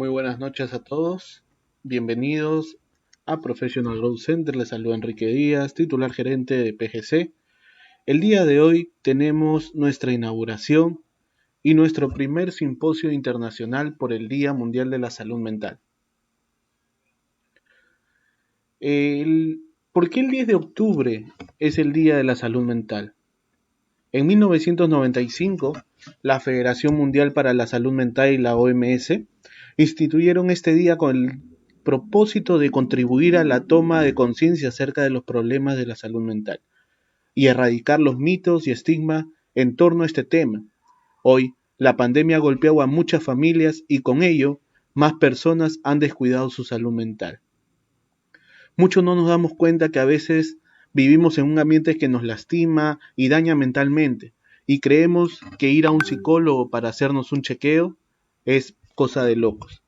Muy buenas noches a todos. Bienvenidos a Professional Growth Center. Les saluda Enrique Díaz, titular gerente de PGC. El día de hoy tenemos nuestra inauguración y nuestro primer simposio internacional por el Día Mundial de la Salud Mental. ¿Por qué el 10 de octubre es el Día de la Salud Mental? En 1995, la Federación Mundial para la Salud Mental y la OMS instituyeron este día con el propósito de contribuir a la toma de conciencia acerca de los problemas de la salud mental y erradicar los mitos y estigmas en torno a este tema. Hoy, la pandemia ha golpeado a muchas familias y con ello, más personas han descuidado su salud mental. Muchos no nos damos cuenta que a veces vivimos en un ambiente que nos lastima y daña mentalmente y creemos que ir a un psicólogo para hacernos un chequeo es cosa de locos.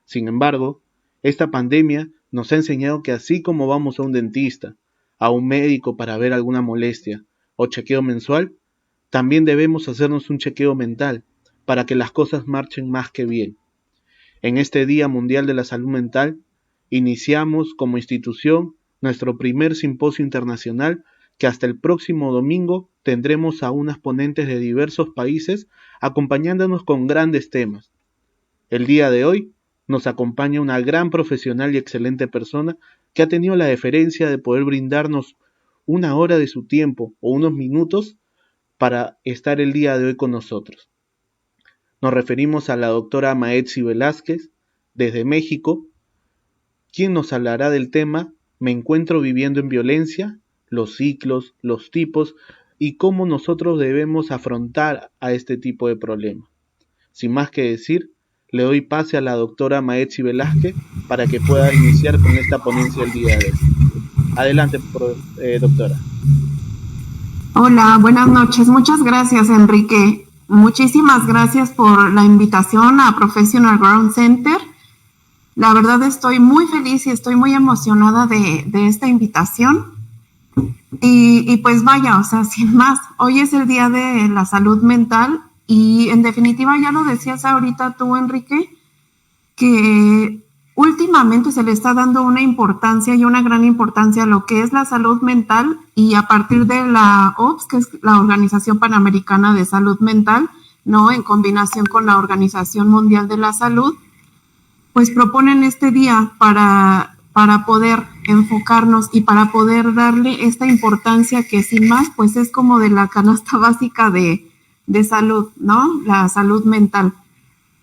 Sin embargo, esta pandemia nos ha enseñado que así como vamos a un dentista, a un médico para ver alguna molestia o chequeo mensual, también debemos hacernos un chequeo mental para que las cosas marchen más que bien. En este Día Mundial de la Salud Mental, iniciamos como institución nuestro primer simposio internacional que hasta el próximo domingo tendremos a unas ponentes de diversos países acompañándonos con grandes temas. El día de hoy nos acompaña una gran profesional y excelente persona que ha tenido la deferencia de poder brindarnos una hora de su tiempo o unos minutos para estar el día de hoy con nosotros. Nos referimos a la doctora Maetsi Velázquez, desde México, quien nos hablará del tema Me encuentro viviendo en violencia, los ciclos, los tipos y cómo nosotros debemos afrontar a este tipo de problemas. Sin más que decir, le doy pase a la doctora Maetsi Velázquez para que pueda iniciar con esta ponencia el día de hoy. Adelante, doctora. Hola, buenas noches. Muchas gracias, Enrique. Muchísimas gracias por la invitación a Professional Growth Center. La verdad estoy muy feliz y estoy muy emocionada de esta invitación. Y pues vaya, sin más, hoy es el Día de la Salud Mental y en definitiva ya lo decías ahorita tú, Enrique, que últimamente se le está dando una importancia y una gran importancia a lo que es la salud mental y a partir de la OPS, que es la Organización Panamericana de Salud Mental, ¿no? En combinación con la Organización Mundial de la Salud, pues proponen este día para poder enfocarnos y para poder darle esta importancia que sin más, pues es como de la canasta básica de salud, ¿no? La salud mental.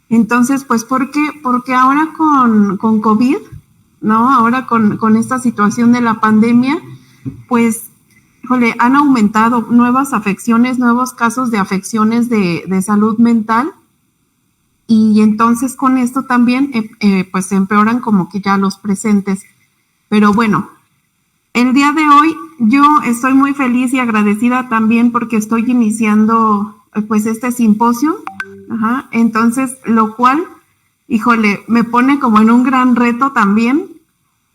Entonces, pues, ¿por qué? Porque ahora con COVID, ¿no? Ahora con esta situación de la pandemia, pues, han aumentado nuevas afecciones, nuevos casos de afecciones de salud mental. Y entonces con esto también, pues, se empeoran como que ya los presentes. Pero bueno, el día de hoy yo estoy muy feliz y agradecida también porque estoy iniciando pues este simposio, entonces lo cual, me pone como en un gran reto también,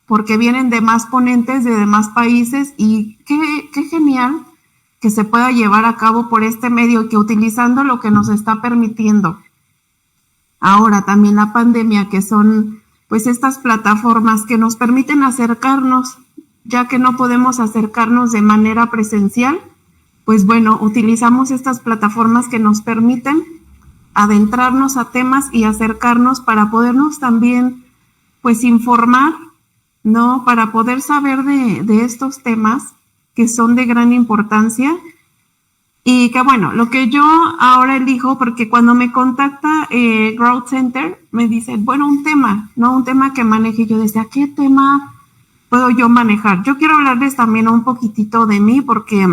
porque vienen demás ponentes de demás países y qué genial que se pueda llevar a cabo por este medio, que utilizando lo que nos está permitiendo ahora también la pandemia, que son pues estas plataformas que nos permiten acercarnos, ya que no podemos acercarnos de manera presencial. Pues bueno, utilizamos estas plataformas que nos permiten adentrarnos a temas y acercarnos para podernos también, pues, informar, ¿no? Para poder saber de estos temas que son de gran importancia. Y que bueno, lo que yo ahora elijo, porque cuando me contacta Growth Center, me dicen, bueno, un tema, ¿no? Un tema que maneje. Yo decía, ¿qué tema puedo yo manejar? Yo quiero hablarles también un poquitito de mí, porque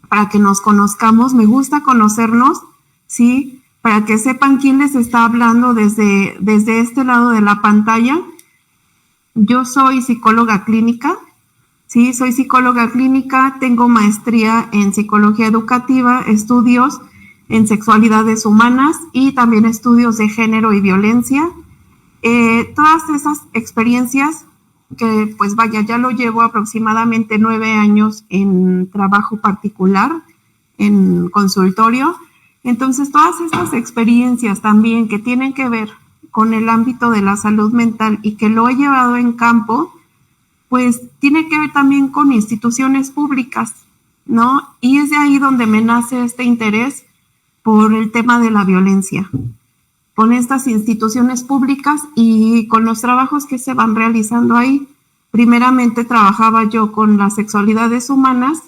para que nos conozcamos, me gusta conocernos, ¿sí? Para que sepan quién les está hablando desde este lado de la pantalla. Yo soy psicóloga clínica, ¿sí? Soy psicóloga clínica, tengo maestría en psicología educativa, estudios en sexualidades humanas y también estudios de género y violencia. Todas esas experiencias que pues vaya, ya lo llevo aproximadamente 9 años en trabajo particular, en consultorio. Entonces, todas estas experiencias también que tienen que ver con el ámbito de la salud mental y que lo he llevado en campo, pues tiene que ver también con instituciones públicas, ¿no? Y es de ahí donde me nace este interés por el tema de la violencia, con estas instituciones públicas y con los trabajos que se van realizando ahí. Primeramente trabajaba yo con las sexualidades humanas,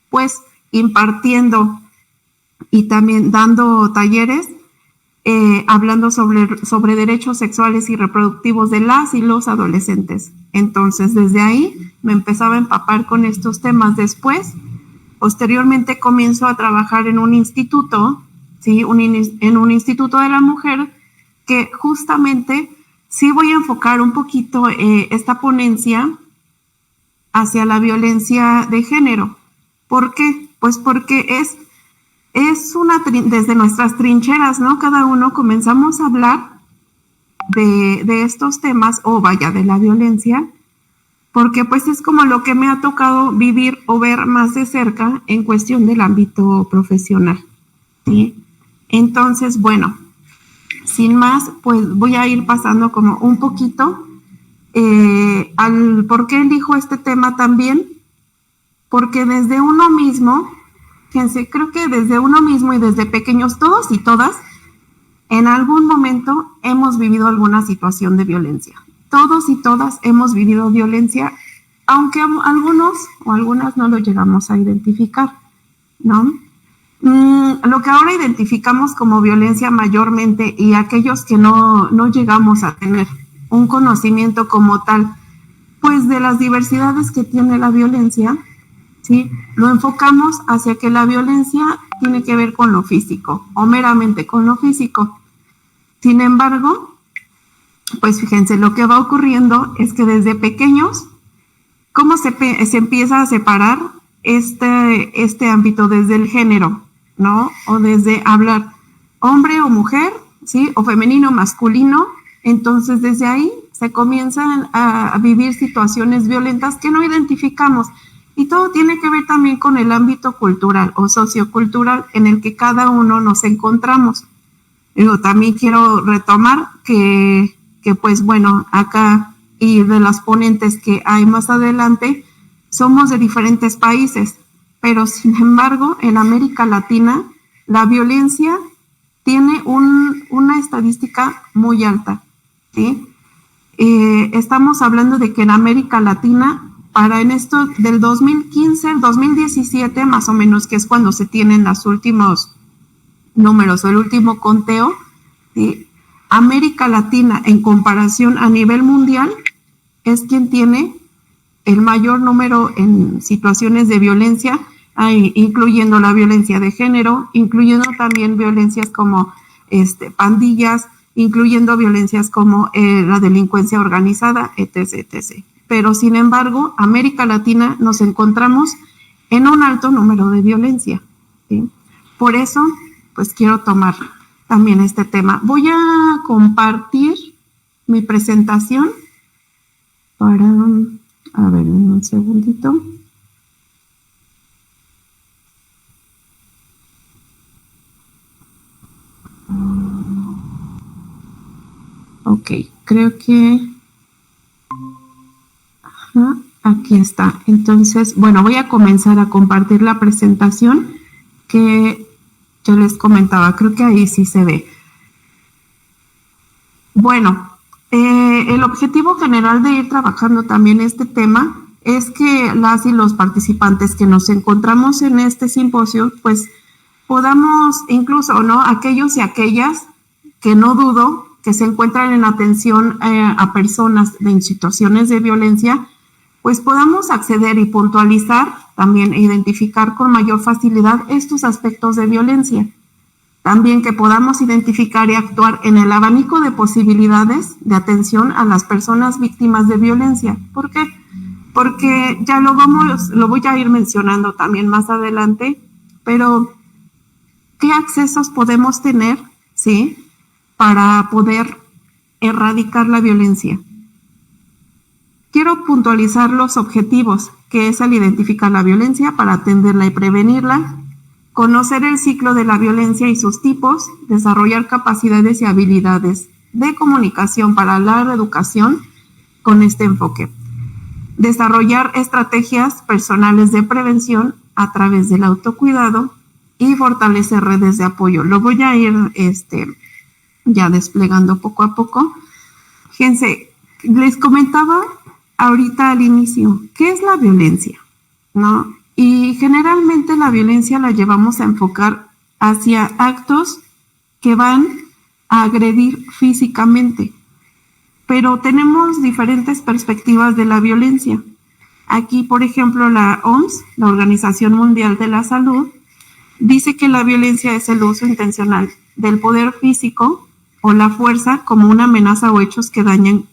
pues impartiendo y también dando talleres, hablando sobre derechos sexuales y reproductivos de las y los adolescentes. Entonces, desde ahí me empezaba a empapar con estos temas. Después, posteriormente, comienzo a trabajar en un instituto, ¿sí? En un instituto de la mujer, que justamente sí voy a enfocar un poquito esta ponencia hacia la violencia de género. ¿Por qué? Pues porque es desde nuestras trincheras, ¿no? Cada uno comenzamos a hablar de estos temas, de la violencia, porque pues es como lo que me ha tocado vivir o ver más de cerca en cuestión del ámbito profesional, ¿sí? Entonces, bueno, sin más, pues voy a ir pasando como un poquito al por qué elijo este tema también, porque desde uno mismo, fíjense, creo que desde uno mismo y desde pequeños, todos y todas, en algún momento hemos vivido alguna situación de violencia. Todos y todas hemos vivido violencia, aunque algunos o algunas no lo llegamos a identificar, ¿no? Lo que ahora identificamos como violencia mayormente y aquellos que no llegamos a tener un conocimiento como tal, pues de las diversidades que tiene la violencia, ¿sí? Lo enfocamos hacia que la violencia tiene que ver con lo físico o meramente con lo físico. Sin embargo, pues fíjense, lo que va ocurriendo es que desde pequeños, ¿cómo se empieza a separar este ámbito desde el género, ¿no? O desde hablar hombre o mujer, ¿sí? O femenino o masculino. Entonces, desde ahí se comienzan a vivir situaciones violentas que no identificamos. Y todo tiene que ver también con el ámbito cultural o sociocultural en el que cada uno nos encontramos. También quiero retomar que pues bueno, acá y de las ponentes que hay más adelante, somos de diferentes países, pero sin embargo, en América Latina, la violencia tiene una estadística muy alta, ¿sí? Estamos hablando de que en América Latina, en esto del 2015 al 2017, más o menos, que es cuando se tienen los últimos números o el último conteo, ¿sí? América Latina, en comparación a nivel mundial, es quien tiene el mayor número en situaciones de violencia, incluyendo la violencia de género, incluyendo también violencias como pandillas, incluyendo violencias como la delincuencia organizada, etc., etc. Pero, sin embargo, América Latina nos encontramos en un alto número de violencia, ¿sí? Por eso, pues quiero tomar también este tema. Voy a compartir mi presentación para, a ver, un segundito. Ok, creo que aquí está. Entonces, bueno, voy a comenzar a compartir la presentación que yo les comentaba. Creo que ahí sí se ve. Bueno, el objetivo general de ir trabajando también este tema es que las y los participantes que nos encontramos en este simposio, pues podamos incluso, ¿no? Aquellos y aquellas que no dudo que se encuentran en atención a personas en situaciones de violencia, pues podamos acceder y puntualizar, también identificar con mayor facilidad estos aspectos de violencia. También que podamos identificar y actuar en el abanico de posibilidades de atención a las personas víctimas de violencia. ¿Por qué? Porque ya lo voy a ir mencionando también más adelante, pero ¿qué accesos podemos tener, sí, para poder erradicar la violencia? Quiero puntualizar los objetivos, que es al identificar la violencia para atenderla y prevenirla, conocer el ciclo de la violencia y sus tipos, desarrollar capacidades y habilidades de comunicación para la reeducación con este enfoque. Desarrollar estrategias personales de prevención a través del autocuidado y fortalecer redes de apoyo. Lo voy a ir ya desplegando poco a poco. Fíjense, les comentaba ahorita al inicio, ¿qué es la violencia? ¿No? Y generalmente la violencia la llevamos a enfocar hacia actos que van a agredir físicamente. Pero tenemos diferentes perspectivas de la violencia. Aquí, por ejemplo, la OMS, la Organización Mundial de la Salud, dice que la violencia es el uso intencional del poder físico o la fuerza como una amenaza o hechos que dañan,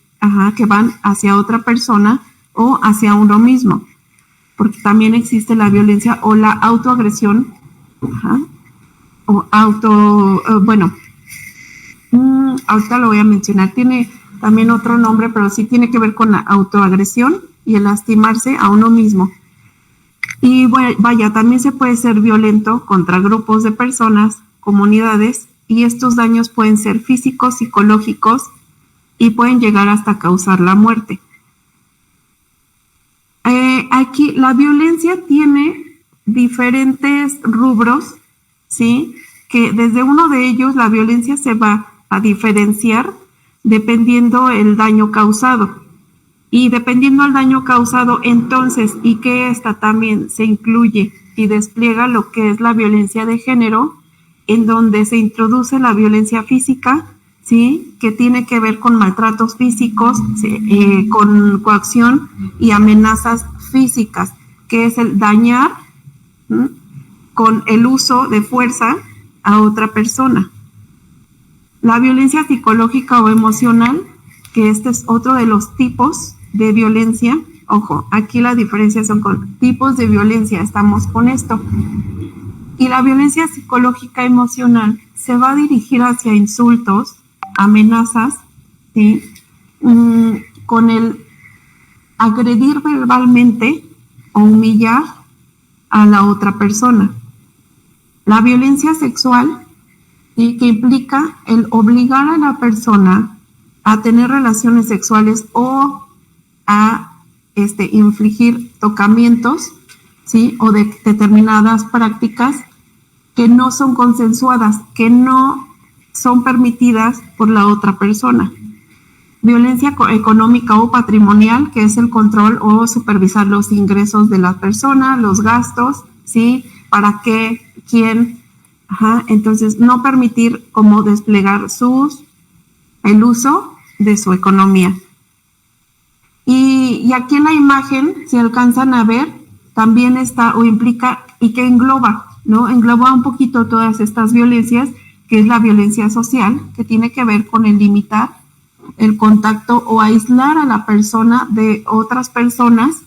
que van hacia otra persona o hacia uno mismo. Porque también existe la violencia o la autoagresión, ahorita lo voy a mencionar, tiene también otro nombre, pero sí tiene que ver con la autoagresión y el lastimarse a uno mismo. Y vaya, también se puede ser violento contra grupos de personas, comunidades, y estos daños pueden ser físicos, psicológicos, y pueden llegar hasta causar la muerte. Aquí la violencia tiene diferentes rubros, ¿sí? Que desde uno de ellos la violencia se va a diferenciar dependiendo el daño causado. Y dependiendo del daño causado, entonces, y que esta también se incluye y despliega lo que es la violencia de género, en donde se introduce la violencia física, ¿sí? Que tiene que ver con maltratos físicos, ¿sí? Con coacción y amenazas físicas, que es el dañar, ¿sí? Con el uso de fuerza a otra persona. La violencia psicológica o emocional, que este es otro de los tipos de violencia. Ojo, aquí la diferencia son con tipos de violencia, estamos con esto. Y la violencia psicológica emocional se va a dirigir hacia insultos, amenazas, ¿sí? Con el agredir verbalmente o humillar a la otra persona. La violencia sexual, ¿sí? Que implica el obligar a la persona a tener relaciones sexuales o a infligir tocamientos, ¿sí? O de determinadas prácticas que no son consensuadas, que no son permitidas por la otra persona. Violencia económica o patrimonial, que es el control o supervisar los ingresos de la persona, los gastos, ¿sí? ¿Para qué? ¿Quién? Entonces, no permitir como desplegar el uso de su economía. Y aquí en la imagen, si alcanzan a ver, también está o implica y que engloba, ¿no? Engloba un poquito todas estas violencias, que es la violencia social, que tiene que ver con el limitar el contacto o aislar a la persona de otras personas,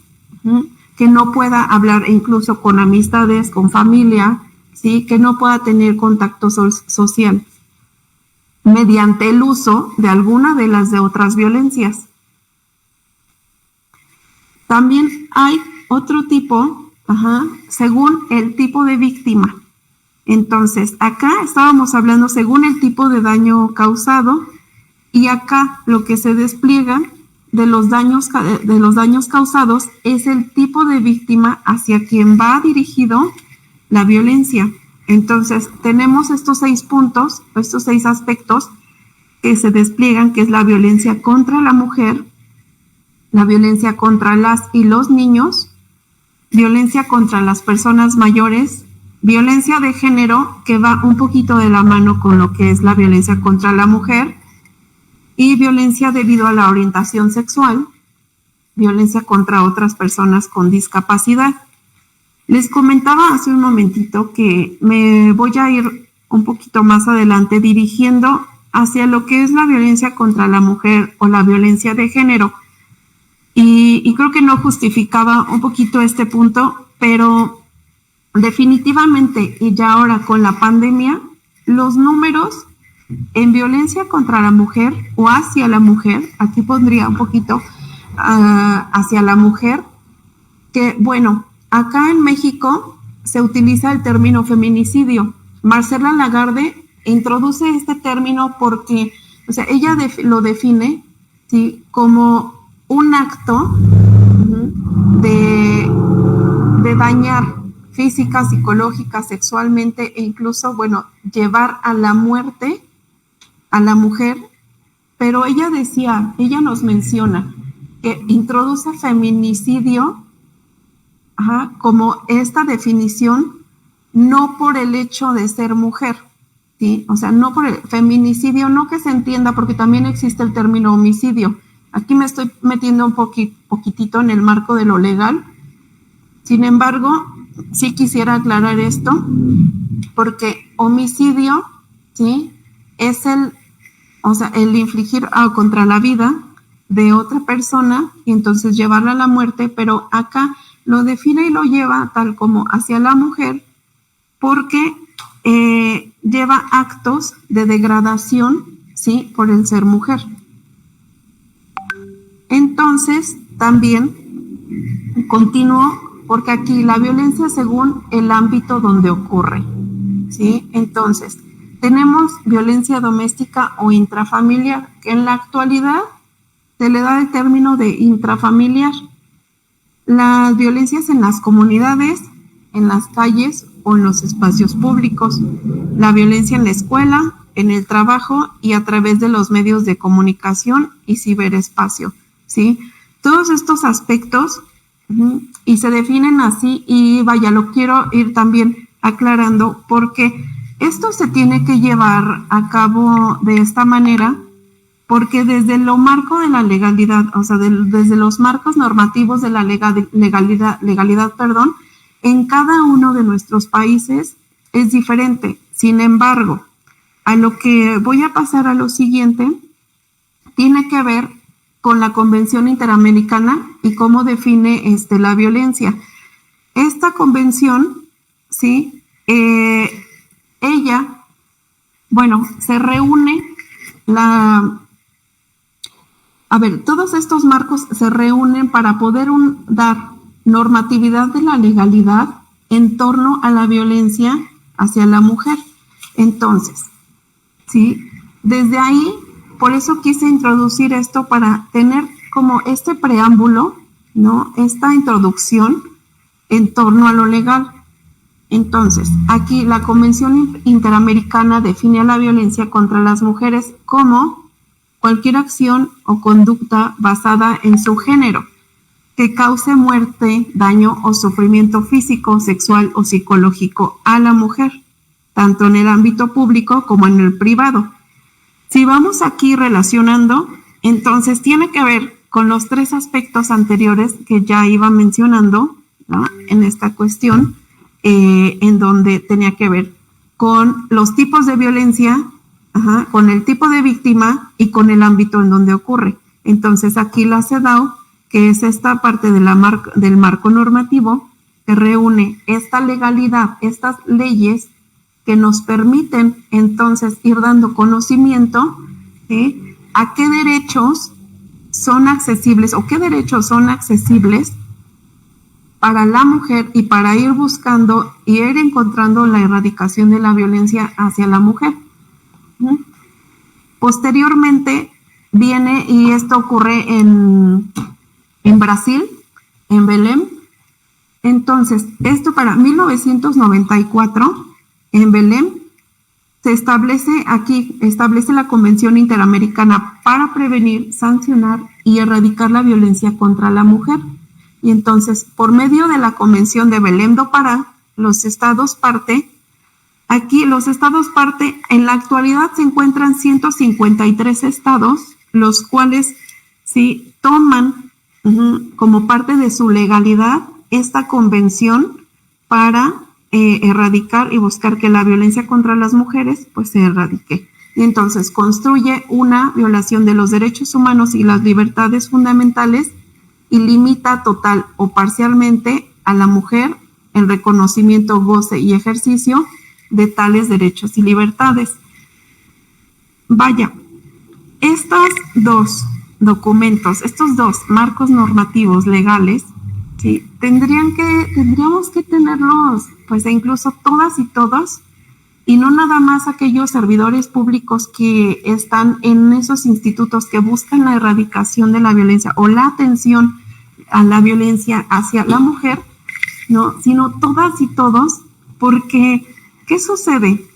que no pueda hablar incluso con amistades, con familia, ¿sí? Que no pueda tener contacto social mediante el uso de alguna de las de otras violencias. También hay otro tipo, según el tipo de víctima. Entonces, acá estábamos hablando según el tipo de daño causado, y acá lo que se despliega de los daños causados es el tipo de víctima hacia quien va dirigido la violencia. Entonces, tenemos estos 6 puntos, estos 6 aspectos que se despliegan, que es la violencia contra la mujer, la violencia contra las y los niños, violencia contra las personas mayores, violencia de género, que va un poquito de la mano con lo que es la violencia contra la mujer, y violencia debido a la orientación sexual, violencia contra otras personas con discapacidad. Les comentaba hace un momentito que me voy a ir un poquito más adelante dirigiendo hacia lo que es la violencia contra la mujer o la violencia de género. Y creo que no justificaba un poquito este punto, pero definitivamente, y ya ahora con la pandemia, los números en violencia contra la mujer o hacia la mujer, aquí pondría un poquito hacia la mujer, que bueno, acá en México se utiliza el término feminicidio. Marcela Lagarde introduce este término porque O sea, ella lo define, ¿sí?, como un acto de dañar física, psicológica, sexualmente e incluso, bueno, llevar a la muerte a la mujer. Pero ella nos menciona que introduce feminicidio como esta definición, no por el hecho de ser mujer, ¿sí? O sea, no por el feminicidio, no que se entienda, porque también existe el término homicidio. Aquí me estoy metiendo un poquitito en el marco de lo legal. Sin embargo, sí quisiera aclarar esto, porque homicidio, ¿sí?, es el infligir contra la vida de otra persona y entonces llevarla a la muerte, pero acá lo define y lo lleva tal como hacia la mujer, porque lleva actos de degradación, ¿sí?, por el ser mujer. Entonces, también continúo, porque aquí la violencia según el ámbito donde ocurre, ¿sí? Entonces, tenemos violencia doméstica o intrafamiliar, que en la actualidad se le da el término de intrafamiliar. Las violencias en las comunidades, en las calles o en los espacios públicos. La violencia en la escuela, en el trabajo y a través de los medios de comunicación y ciberespacio, ¿sí? Todos estos aspectos y se definen así, y vaya, lo quiero ir también aclarando porque esto se tiene que llevar a cabo de esta manera, porque desde lo marco de la legalidad, o sea, desde los marcos normativos de la legalidad, en cada uno de nuestros países es diferente. Sin embargo, a lo que voy a pasar a lo siguiente, tiene que ver con la Convención Interamericana y cómo define la violencia. Esta convención, ¿sí?, ella, bueno, se reúne todos estos marcos se reúnen para poder dar normatividad de la legalidad en torno a la violencia hacia la mujer. Entonces, ¿sí?, desde ahí, por eso quise introducir esto para tener como este preámbulo, ¿no?, esta introducción en torno a lo legal. Entonces, aquí la Convención Interamericana define a la violencia contra las mujeres como cualquier acción o conducta basada en su género que cause muerte, daño o sufrimiento físico, sexual o psicológico a la mujer, tanto en el ámbito público como en el privado. Si vamos aquí relacionando, entonces tiene que ver con los tres aspectos anteriores que ya iba mencionando, ¿no?, en esta cuestión, en donde tenía que ver con los tipos de violencia, con el tipo de víctima y con el ámbito en donde ocurre. Entonces aquí la CEDAW, que es esta parte del marco normativo que reúne esta legalidad, estas leyes que nos permiten entonces ir dando conocimiento, ¿sí?, a qué derechos son accesibles o qué derechos son accesibles para la mujer y para ir buscando y ir encontrando la erradicación de la violencia hacia la mujer. Posteriormente viene, y esto ocurre en Brasil, en Belém. Entonces, esto para 1994, en Belém, se establece la Convención Interamericana para prevenir, sancionar y erradicar la violencia contra la mujer. Y entonces, por medio de la Convención de Belém do Pará, los estados parte. Aquí los estados parte, en la actualidad se encuentran 153 estados, los cuales sí toman como parte de su legalidad esta convención para erradicar y buscar que la violencia contra las mujeres pues se erradique. Y entonces construye una violación de los derechos humanos y las libertades fundamentales y limita total o parcialmente a la mujer el reconocimiento, goce y ejercicio de tales derechos y libertades. Vaya, estos dos documentos, estos dos marcos normativos legales, ¿sí?, tendríamos que tenerlos, pues incluso todas y todos, y no nada más aquellos servidores públicos que están en esos institutos que buscan la erradicación de la violencia o la atención a la violencia hacia la mujer, ¿no? Sino todas y todos, porque ¿qué sucede?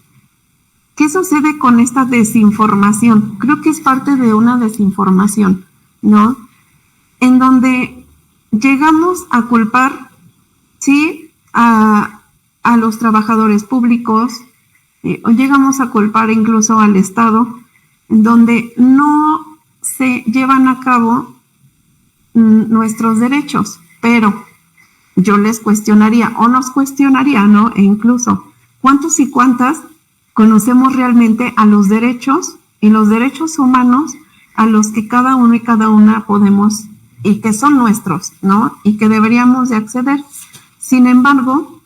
¿Qué sucede con esta desinformación? Creo que es parte de una desinformación, ¿no? En donde llegamos a culpar, sí, a los trabajadores públicos, o llegamos a culpar incluso al Estado, en donde no se llevan a cabo nuestros derechos. Pero yo les cuestionaría, o nos cuestionaría, ¿no? E incluso, ¿cuántos y cuántas conocemos realmente a los derechos y los derechos humanos a los que cada uno y cada una podemos, y que son nuestros, ¿no? Y que deberíamos de acceder? Sin embargo,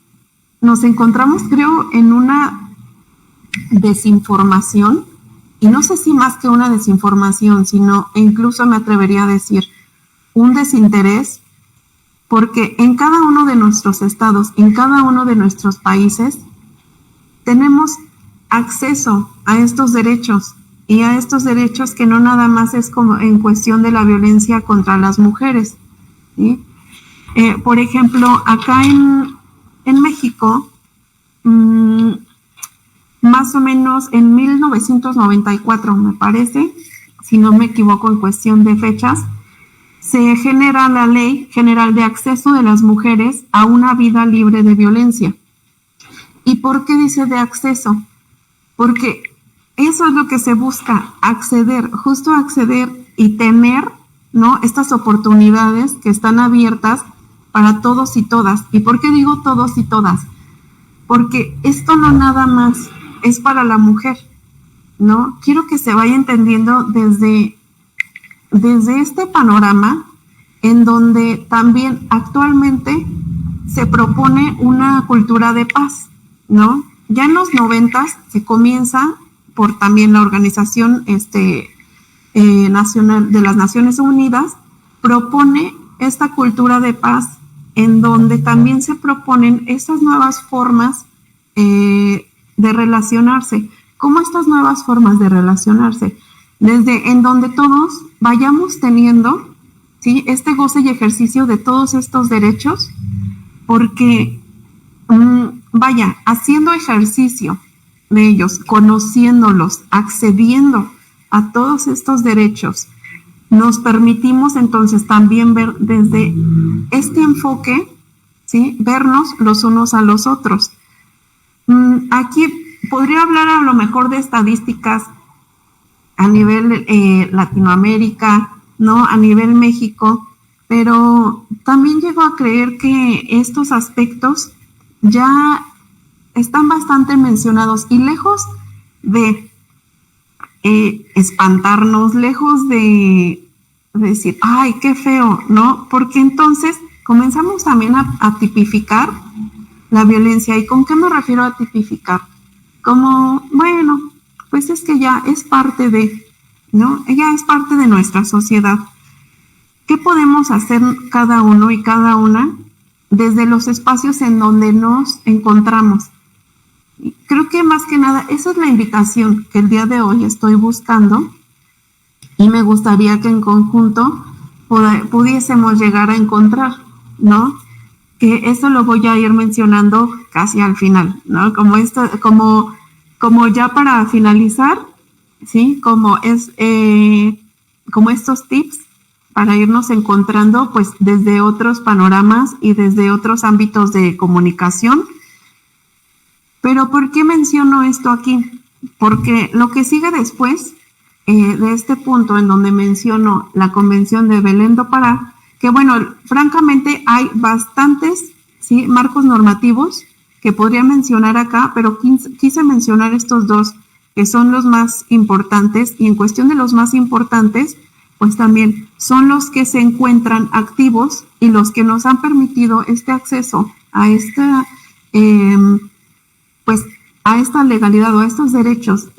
nos encontramos, creo, en una desinformación, y no sé si más que una desinformación, sino incluso me atrevería a decir un desinterés, porque en cada uno de nuestros estados, en cada uno de nuestros países, tenemos acceso a estos derechos, y a estos derechos que no nada más es como en cuestión de la violencia contra las mujeres, ¿sí? Por ejemplo, acá en México, más o menos en 1994, me parece, si no me equivoco en cuestión de fechas, se genera la Ley General de Acceso de las Mujeres a una vida libre de violencia. ¿Y por qué dice de acceso? Porque eso es lo que se busca, acceder, justo acceder y tener, ¿no?, estas oportunidades que están abiertas para todos y todas. ¿Y por qué digo todos y todas? Porque esto no nada más es para la mujer, ¿no? Quiero que se vaya entendiendo desde este panorama, en donde también actualmente se propone una cultura de paz, ¿no? Ya en los 90s se comienza por también la Organización Nacional de las Naciones Unidas, propone esta cultura de paz, en donde también se proponen esas nuevas formas de relacionarse. ¿Cómo estas nuevas formas de relacionarse? Desde en donde todos vayamos teniendo, ¿sí?, este goce y ejercicio de todos estos derechos, porque haciendo ejercicio de ellos, conociéndolos, accediendo a todos estos derechos, nos permitimos entonces también ver desde este enfoque, ¿sí?, vernos los unos a los otros. Aquí podría hablar a lo mejor de estadísticas a nivel Latinoamérica, ¿no?, a nivel México, pero también llego a creer que estos aspectos ya están bastante mencionados, y lejos de espantarnos, lejos de decir, ay, qué feo, ¿no? Porque entonces comenzamos también a tipificar la violencia. ¿Y con qué me refiero a tipificar? Como, bueno, pues es que ya es parte de, ¿no? Ella es parte de nuestra sociedad. ¿Qué podemos hacer cada uno y cada una desde los espacios en donde nos encontramos? Creo que más que nada esa es la invitación que el día de hoy estoy buscando, y me gustaría que en conjunto pudiésemos llegar a encontrar, ¿no? Que eso lo voy a ir mencionando casi al final, ¿no? Como ya para finalizar, ¿sí? Como estos tips para irnos encontrando, pues, desde otros panoramas y desde otros ámbitos de comunicación. Pero ¿por qué menciono esto aquí? Porque lo que sigue después de este punto, en donde menciono la Convención de Belém do Pará, que bueno, francamente hay bastantes, ¿sí?, marcos normativos que podría mencionar acá, pero quise mencionar estos dos que son los más importantes, y en cuestión de los más importantes, pues también son los que se encuentran activos y los que nos han permitido este acceso a esta a esta legalidad o a estos derechos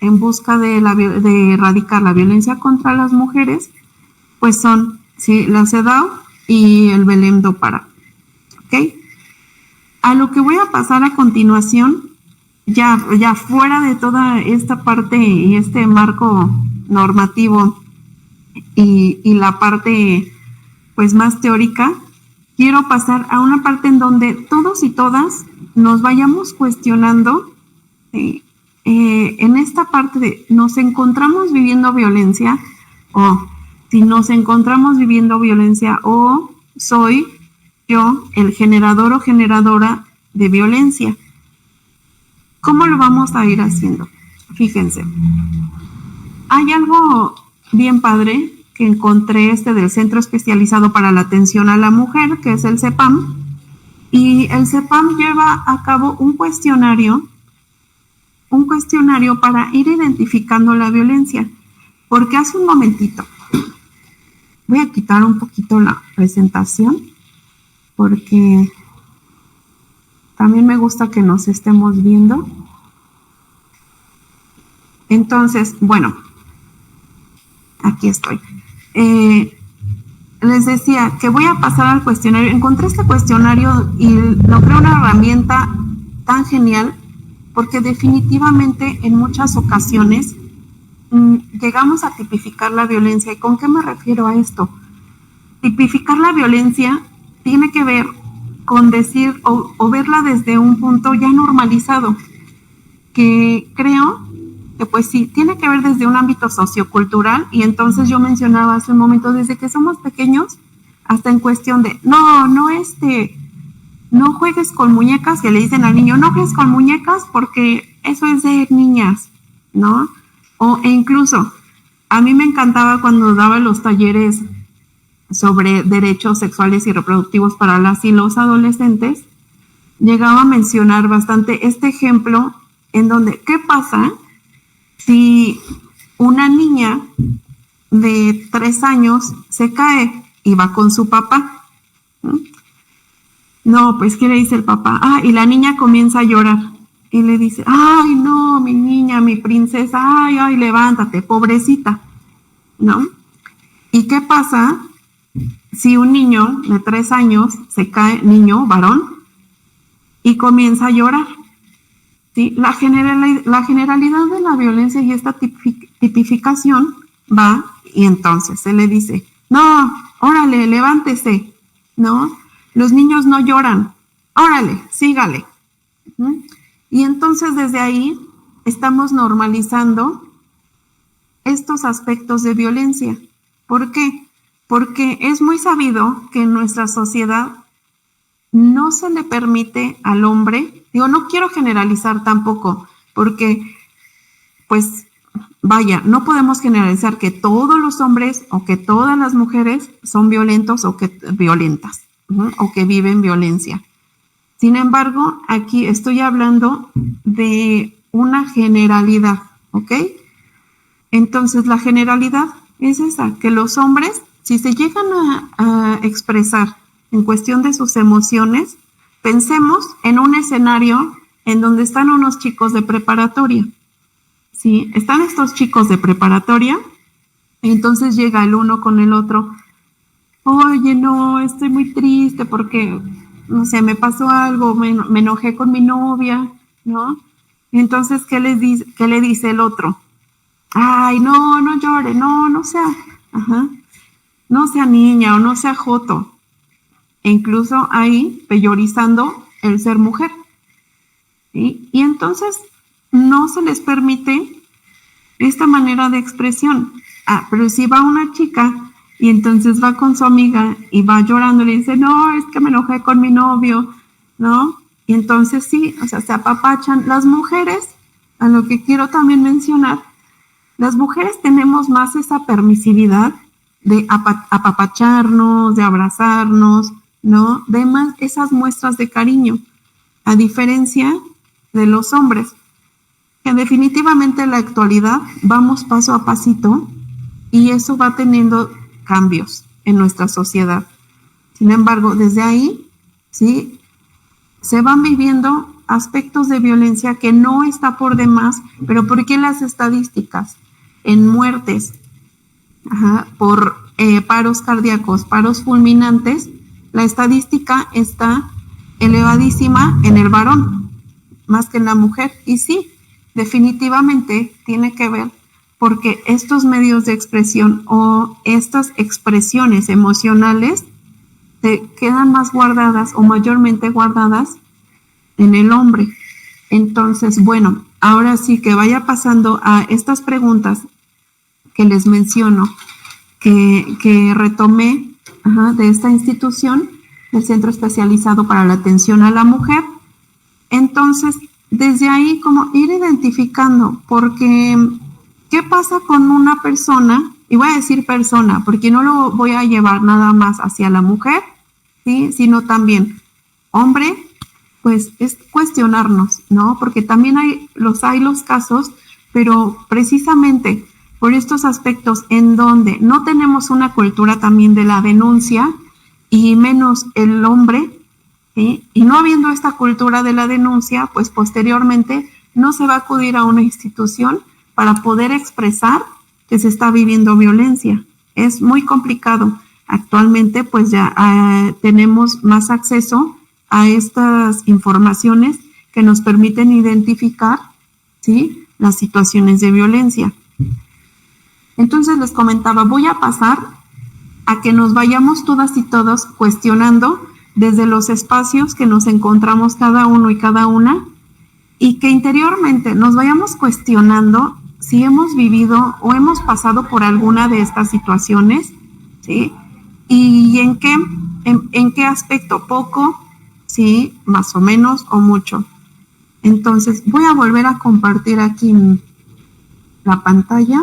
en busca de erradicar la violencia contra las mujeres, pues son, sí, la CEDAW y el Belém do Pará. ¿Ok? A lo que voy a pasar a continuación ya fuera de toda esta parte y este marco normativo y la parte pues más teórica, quiero pasar a una parte en donde todos y todas nos vayamos cuestionando en esta parte de nos encontramos viviendo violencia, o si nos encontramos viviendo violencia, o soy yo el generador o generadora de violencia. ¿Cómo lo vamos a ir haciendo? Fíjense, hay algo bien padre que encontré del Centro Especializado para la Atención a la Mujer, que es el CEPAM, y el CEPAM lleva a cabo un cuestionario para ir identificando la violencia, porque hace un momentito, voy a quitar un poquito la presentación, porque también me gusta que nos estemos viendo. Entonces, bueno, aquí estoy. Les decía que voy a pasar al cuestionario. Encontré este cuestionario y logré una herramienta tan genial porque definitivamente en muchas ocasiones llegamos a tipificar la violencia. ¿Y con qué me refiero a esto? Tipificar la violencia tiene que ver con decir o verla desde un punto ya normalizado, que creo que pues sí, tiene que ver desde un ámbito sociocultural, y entonces yo mencionaba hace un momento, desde que somos pequeños, hasta en cuestión de, no juegues con muñecas, que le dicen al niño, no juegues con muñecas porque eso es de niñas, ¿no? E incluso, a mí me encantaba cuando daba los talleres sobre derechos sexuales y reproductivos para las y los adolescentes, llegaba a mencionar bastante este ejemplo en donde, ¿qué pasa si una niña de 3 años se cae y va con su papá? No, pues ¿qué le dice el papá? Y la niña comienza a llorar y le dice, ay, no, mi niña, mi princesa, ay, levántate, pobrecita, ¿no? ¿Y qué pasa si un niño de 3 años se cae, niño, varón, y comienza a llorar? ¿Sí? La generalidad de la violencia y esta tipificación va, y entonces se le dice, no, órale, levántese, ¿no? Los niños no lloran, órale, sígale. Y entonces desde ahí estamos normalizando estos aspectos de violencia. ¿Por qué? Porque es muy sabido que en nuestra sociedad no se le permite al hombre, no quiero generalizar tampoco, porque pues vaya, no podemos generalizar que todos los hombres o que todas las mujeres son violentos o que violentas, o que viven violencia. Sin embargo, aquí estoy hablando de una generalidad, ¿ok? Entonces, la generalidad es esa, que los hombres, si se llegan a expresar en cuestión de sus emociones, pensemos en un escenario en donde están unos chicos de preparatoria. ¿Sí? Están estos chicos de preparatoria, y entonces llega el uno con el otro. Oye, no, estoy muy triste porque, no sé, me pasó algo, me enojé con mi novia, ¿no? Entonces, ¿qué le dice el otro? Ay, no llore, no sea, no sea niña o no sea joto. E incluso ahí peyorizando el ser mujer. ¿Sí? Y entonces no se les permite esta manera de expresión. Pero si va una chica y entonces va con su amiga y va llorando y le dice, no, es que me enojé con mi novio, ¿no? Y entonces sí, o sea, se apapachan. Las mujeres, a lo que quiero también mencionar, las mujeres tenemos más esa permisividad de apapacharnos, de abrazarnos, ¿no? De más esas muestras de cariño, a diferencia de los hombres, que definitivamente en la actualidad vamos paso a pasito y eso va teniendo cambios en nuestra sociedad. Sin embargo, desde ahí, ¿sí? Se van viviendo aspectos de violencia que no está por demás, pero ¿por qué las estadísticas? En muertes, por paros cardíacos, paros fulminantes, la estadística está elevadísima en el varón. más que en la mujer. Y sí, definitivamente tiene que ver porque estos medios de expresión o estas expresiones emocionales se quedan más guardadas o mayormente guardadas en el hombre. Entonces, bueno, ahora sí que vaya pasando a estas preguntas que les menciono, que retomé de esta institución, del Centro Especializado para la Atención a la Mujer. Entonces, desde ahí como ir identificando, porque ¿qué pasa con una persona? Y voy a decir persona, porque no lo voy a llevar nada más hacia la mujer, ¿sí? Sino también hombre, pues es cuestionarnos, ¿no? Porque también hay los casos, pero precisamente por estos aspectos en donde no tenemos una cultura también de la denuncia, y menos el hombre, ¿sí? Y no habiendo esta cultura de la denuncia, pues posteriormente no se va a acudir a una institución para poder expresar que se está viviendo violencia. Es muy complicado. Actualmente pues ya tenemos más acceso a estas informaciones que nos permiten identificar, ¿sí?, las situaciones de violencia. Entonces les comentaba, voy a pasar a que nos vayamos todas y todos cuestionando desde los espacios que nos encontramos cada uno y cada una, y que interiormente nos vayamos cuestionando si hemos vivido o hemos pasado por alguna de estas situaciones, ¿sí? Y en qué aspecto, poco, sí, más o menos o mucho. Entonces voy a volver a compartir aquí la pantalla.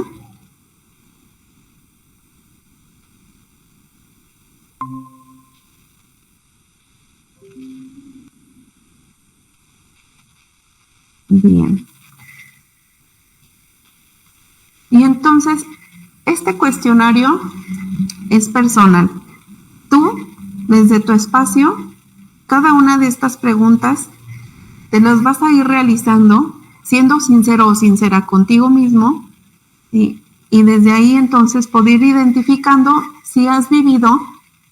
Bien. Y entonces, este cuestionario es personal. Tú, desde tu espacio, cada una de estas preguntas te las vas a ir realizando siendo sincero o sincera contigo mismo, ¿sí? Y desde ahí entonces poder ir identificando si has vivido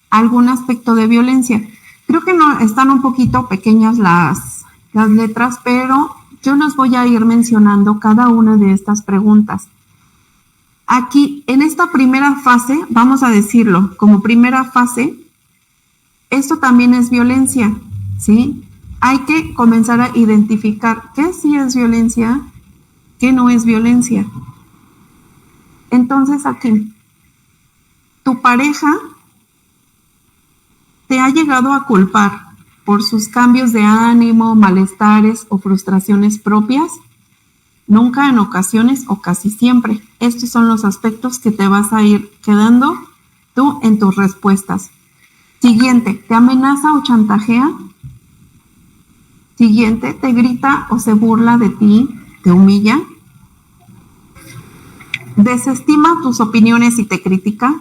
algún aspecto de violencia. Creo que no están un poquito pequeñas las letras, pero yo los voy a ir mencionando cada una de estas preguntas. Aquí, en esta primera fase, vamos a decirlo, como primera fase, esto también es violencia, ¿sí? Hay que comenzar a identificar qué sí es violencia, qué no es violencia. Entonces, aquí, tu pareja te ha llegado a culpar por sus cambios de ánimo, malestares o frustraciones propias. Nunca, en ocasiones o casi siempre. Estos son los aspectos que te vas a ir quedando tú en tus respuestas. Siguiente, ¿te amenaza o chantajea? Siguiente, ¿te grita o se burla de ti? ¿Te humilla? ¿Desestima tus opiniones y te critica?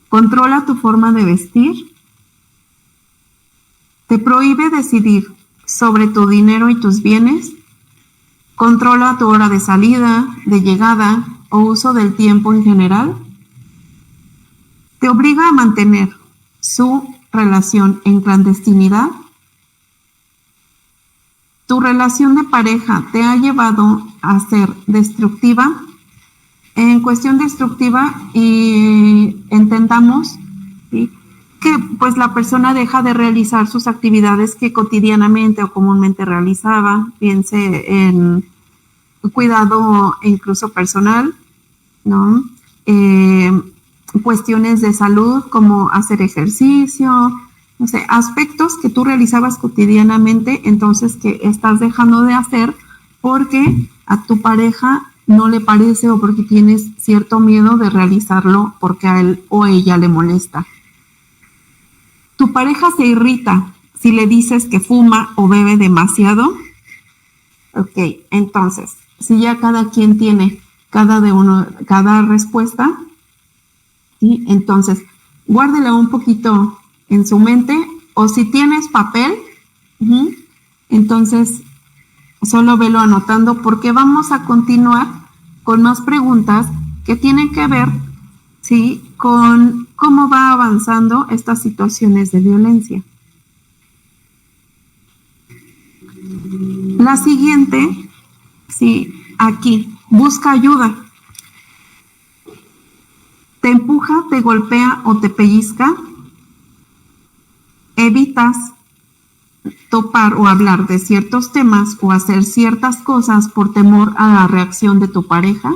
¿Controla tu forma de vestir? ¿Te prohíbe decidir sobre tu dinero y tus bienes? ¿Controla tu hora de salida, de llegada o uso del tiempo en general? ¿Te obliga a mantener su relación en clandestinidad? ¿Tu relación de pareja te ha llevado a ser destructiva? En cuestión destructiva, entendamos, ¿sí?, que pues la persona deja de realizar sus actividades que cotidianamente o comúnmente realizaba, piense en cuidado incluso personal, ¿no? Cuestiones de salud como hacer ejercicio, no sé, aspectos que tú realizabas cotidianamente, entonces que estás dejando de hacer porque a tu pareja no le parece o porque tienes cierto miedo de realizarlo porque a él o ella le molesta. Tu pareja se irrita si le dices que fuma o bebe demasiado. Ok, entonces, si ya cada quien tiene cada respuesta, ¿sí?, entonces guárdela un poquito en su mente, o si tienes papel, entonces solo velo anotando, porque vamos a continuar con más preguntas que tienen que ver, ¿sí?, con cómo va avanzando estas situaciones de violencia. La siguiente, sí, aquí, busca ayuda. Te empuja, te golpea o te pellizca. Evitas topar o hablar de ciertos temas o hacer ciertas cosas por temor a la reacción de tu pareja.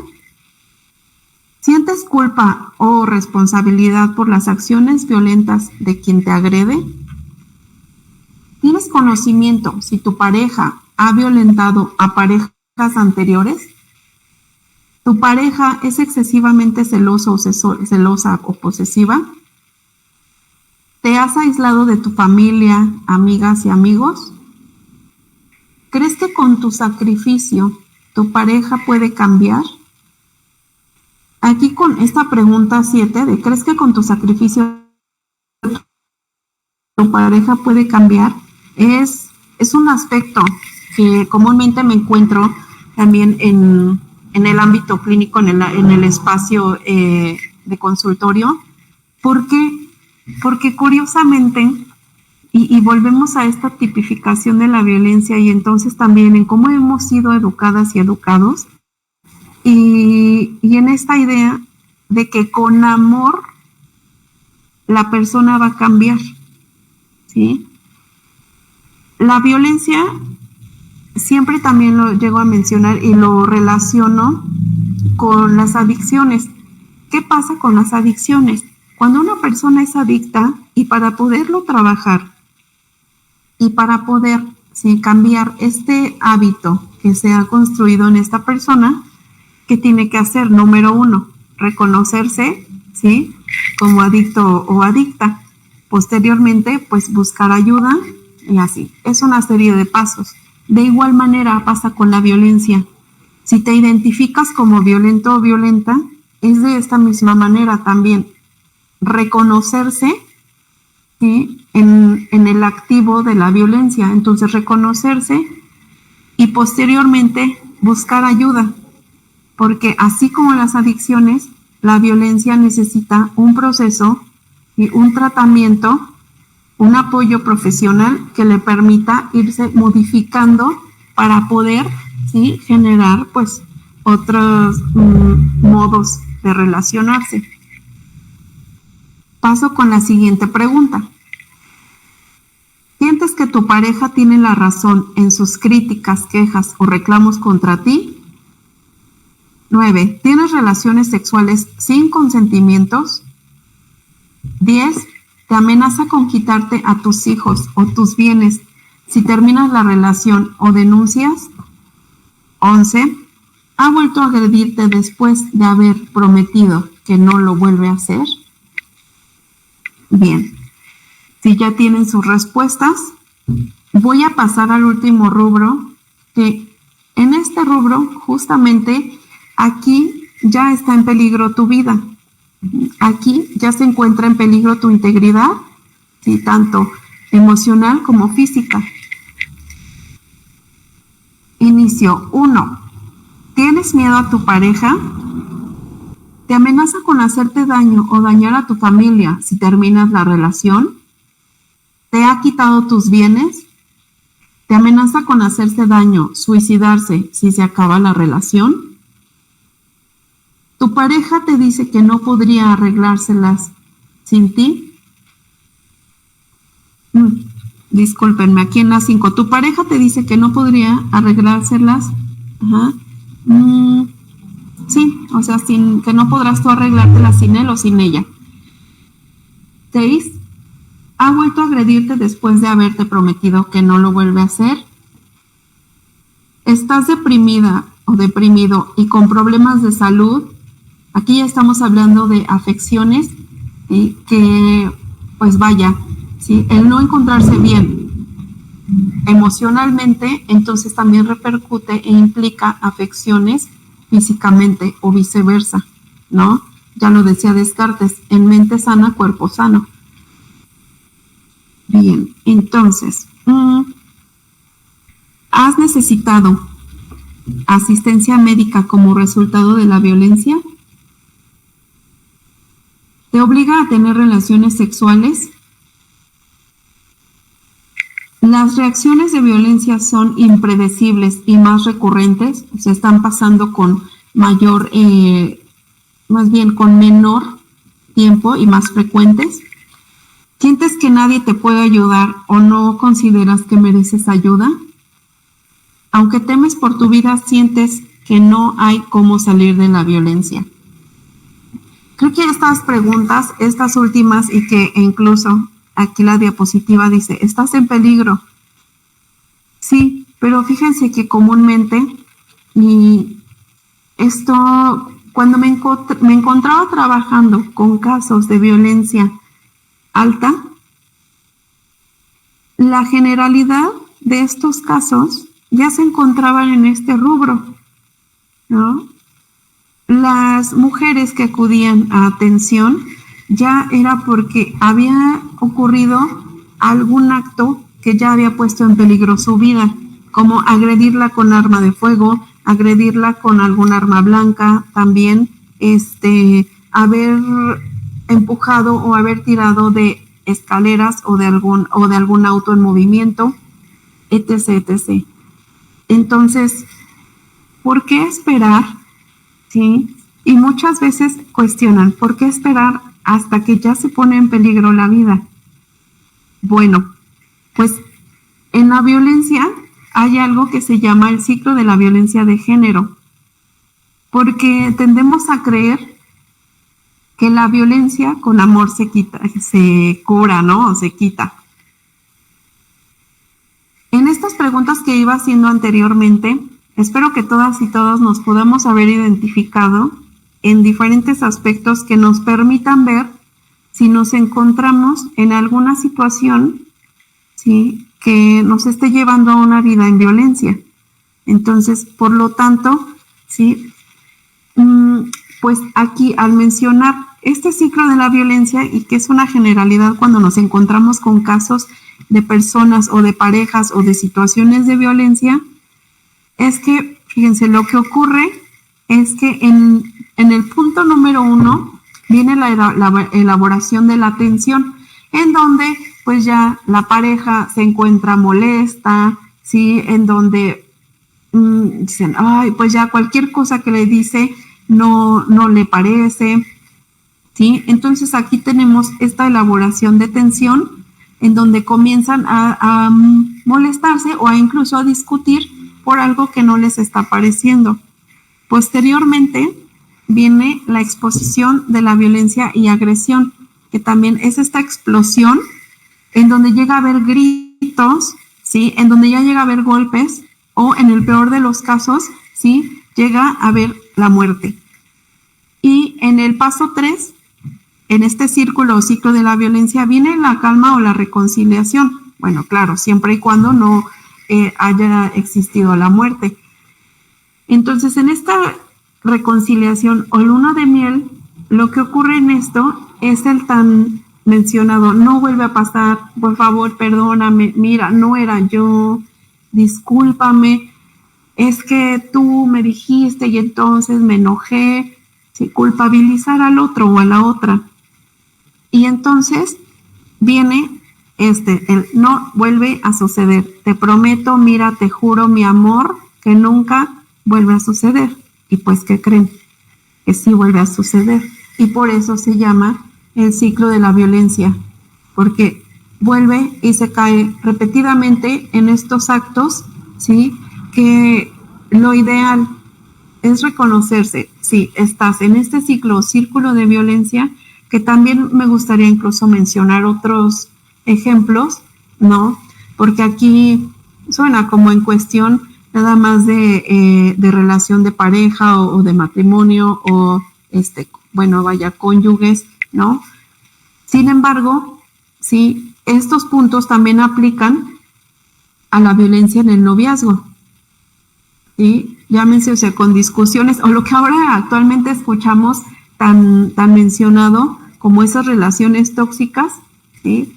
¿Sientes culpa o responsabilidad por las acciones violentas de quien te agrede? ¿Tienes conocimiento si tu pareja ha violentado a parejas anteriores? ¿Tu pareja es excesivamente celoso o celosa o posesiva? ¿Te has aislado de tu familia, amigas y amigos? ¿Crees que con tu sacrificio tu pareja puede cambiar? Aquí con esta pregunta 7 de ¿crees que con tu sacrificio tu pareja puede cambiar? Es un aspecto que comúnmente me encuentro también en el ámbito clínico, en el espacio de consultorio. ¿Por qué? Porque curiosamente, y volvemos a esta tipificación de la violencia y entonces también en cómo hemos sido educadas y educados, y en esta idea de que con amor la persona va a cambiar, ¿sí? La violencia siempre también lo llego a mencionar y lo relaciono con las adicciones. ¿Qué pasa con las adicciones? Cuando una persona es adicta y para poderlo trabajar y para poder cambiar este hábito que se ha construido en esta persona, ¿qué tiene que hacer? Número 1, reconocerse, ¿sí?, como adicto o adicta. Posteriormente, pues buscar ayuda y así. Es una serie de pasos. De igual manera pasa con la violencia. Si te identificas como violento o violenta, es de esta misma manera también. Reconocerse, ¿sí?, en el activo de la violencia. Entonces, reconocerse y posteriormente buscar ayuda. Porque así como las adicciones, la violencia necesita un proceso y un tratamiento, un apoyo profesional que le permita irse modificando para poder, ¿sí?, generar pues otros modos de relacionarse. Paso con la siguiente pregunta. ¿Sientes que tu pareja tiene la razón en sus críticas, quejas o reclamos contra ti? 9. ¿Tienes relaciones sexuales sin consentimientos? 10. ¿Te amenaza con quitarte a tus hijos o tus bienes si terminas la relación o denuncias? 11. ¿Ha vuelto a agredirte después de haber prometido que no lo vuelve a hacer? Bien, si ya tienen sus respuestas, voy a pasar al último rubro, que en este rubro justamente aquí ya está en peligro tu vida. Aquí ya se encuentra en peligro tu integridad, ¿sí?, tanto emocional como física. Inicio. 1. ¿Tienes miedo a tu pareja? ¿Te amenaza con hacerte daño o dañar a tu familia si terminas la relación? ¿Te ha quitado tus bienes? ¿Te amenaza con hacerse daño, suicidarse si se acaba la relación? ¿Tu pareja te dice que no podría arreglárselas sin ti? Discúlpenme, aquí en la 5. ¿Tu pareja te dice que no podría arreglárselas? Sí, o sea, que no podrás tú arreglártelas sin él o sin ella. 6. ¿Ha vuelto a agredirte después de haberte prometido que no lo vuelve a hacer? ¿Estás deprimida o deprimido y con problemas de salud? Aquí ya estamos hablando de afecciones, ¿sí?, que, pues vaya, ¿sí?, el no encontrarse bien emocionalmente, entonces también repercute e implica afecciones físicamente o viceversa, ¿no? Ya lo decía Descartes, en mente sana, cuerpo sano. Bien, entonces, ¿has necesitado asistencia médica como resultado de la violencia? ¿Te obliga a tener relaciones sexuales? Las reacciones de violencia son impredecibles y más recurrentes, se están pasando con mayor, más bien con menor tiempo y más frecuentes. ¿Sientes que nadie te puede ayudar o no consideras que mereces ayuda? Aunque temes por tu vida, sientes que no hay cómo salir de la violencia. Creo que estas preguntas, estas últimas, y que incluso aquí la diapositiva dice, ¿estás en peligro? Sí, pero fíjense que comúnmente, y esto, cuando me encontraba trabajando con casos de violencia alta, la generalidad de estos casos ya se encontraban en este rubro, ¿no? Las mujeres que acudían a atención ya era porque había ocurrido algún acto que ya había puesto en peligro su vida, como agredirla con arma de fuego, agredirla con algún arma blanca, también haber empujado o haber tirado de escaleras o de algún auto en movimiento, etc., etc. Entonces, ¿por qué esperar? ¿Sí? Y muchas veces cuestionan, ¿por qué esperar hasta que ya se pone en peligro la vida? Bueno, pues en la violencia hay algo que se llama el ciclo de la violencia de género, porque tendemos a creer que la violencia con amor se cura, ¿no? O se quita. En estas preguntas que iba haciendo anteriormente, espero que todas y todos nos podamos haber identificado en diferentes aspectos que nos permitan ver si nos encontramos en alguna situación, ¿sí?, que nos esté llevando a una vida en violencia. Entonces, por lo tanto, ¿sí?, pues aquí al mencionar este ciclo de la violencia, y que es una generalidad cuando nos encontramos con casos de personas o de parejas o de situaciones de violencia, es que, fíjense, lo que ocurre es que en el punto número 1 viene la elaboración de la atención, en donde pues ya la pareja se encuentra molesta, ¿sí?, en donde dicen, ay, pues ya cualquier cosa que le dice no le parece, ¿sí? Entonces aquí tenemos esta elaboración de tensión en donde comienzan a molestarse o a incluso a discutir por algo que no les está pareciendo. Posteriormente viene la exposición de la violencia y agresión, que también es esta explosión en donde llega a haber gritos, ¿sí?, en donde ya llega a haber golpes, o en el peor de los casos, ¿sí?, llega a haber la muerte. Y en el paso 3, en este círculo o ciclo de la violencia, viene la calma o la reconciliación. Bueno, claro, siempre y cuando no haya existido la muerte. Entonces, en esta reconciliación o luna de miel, lo que ocurre en esto es el tan mencionado, no vuelve a pasar, por favor, perdóname, mira, no era yo, discúlpame, es que tú me dijiste y entonces me enojé, ¿sí?, culpabilizar al otro o a la otra. Y entonces viene el no vuelve a suceder. Te prometo, mira, te juro, mi amor, que nunca vuelve a suceder. Y pues, ¿qué creen? Que sí vuelve a suceder. Y por eso se llama el ciclo de la violencia, porque vuelve y se cae repetidamente en estos actos, ¿sí?, que lo ideal es reconocerse, si estás en este ciclo o círculo de violencia, que también me gustaría incluso mencionar otros ejemplos, ¿no? Porque aquí suena como en cuestión nada más de relación de pareja o de matrimonio o, cónyuges, ¿no? Sin embargo, sí, estos puntos también aplican a la violencia en el noviazgo. ¿Sí? Llámense, o sea, con discusiones, o lo que ahora actualmente escuchamos tan mencionado como esas relaciones tóxicas, ¿sí?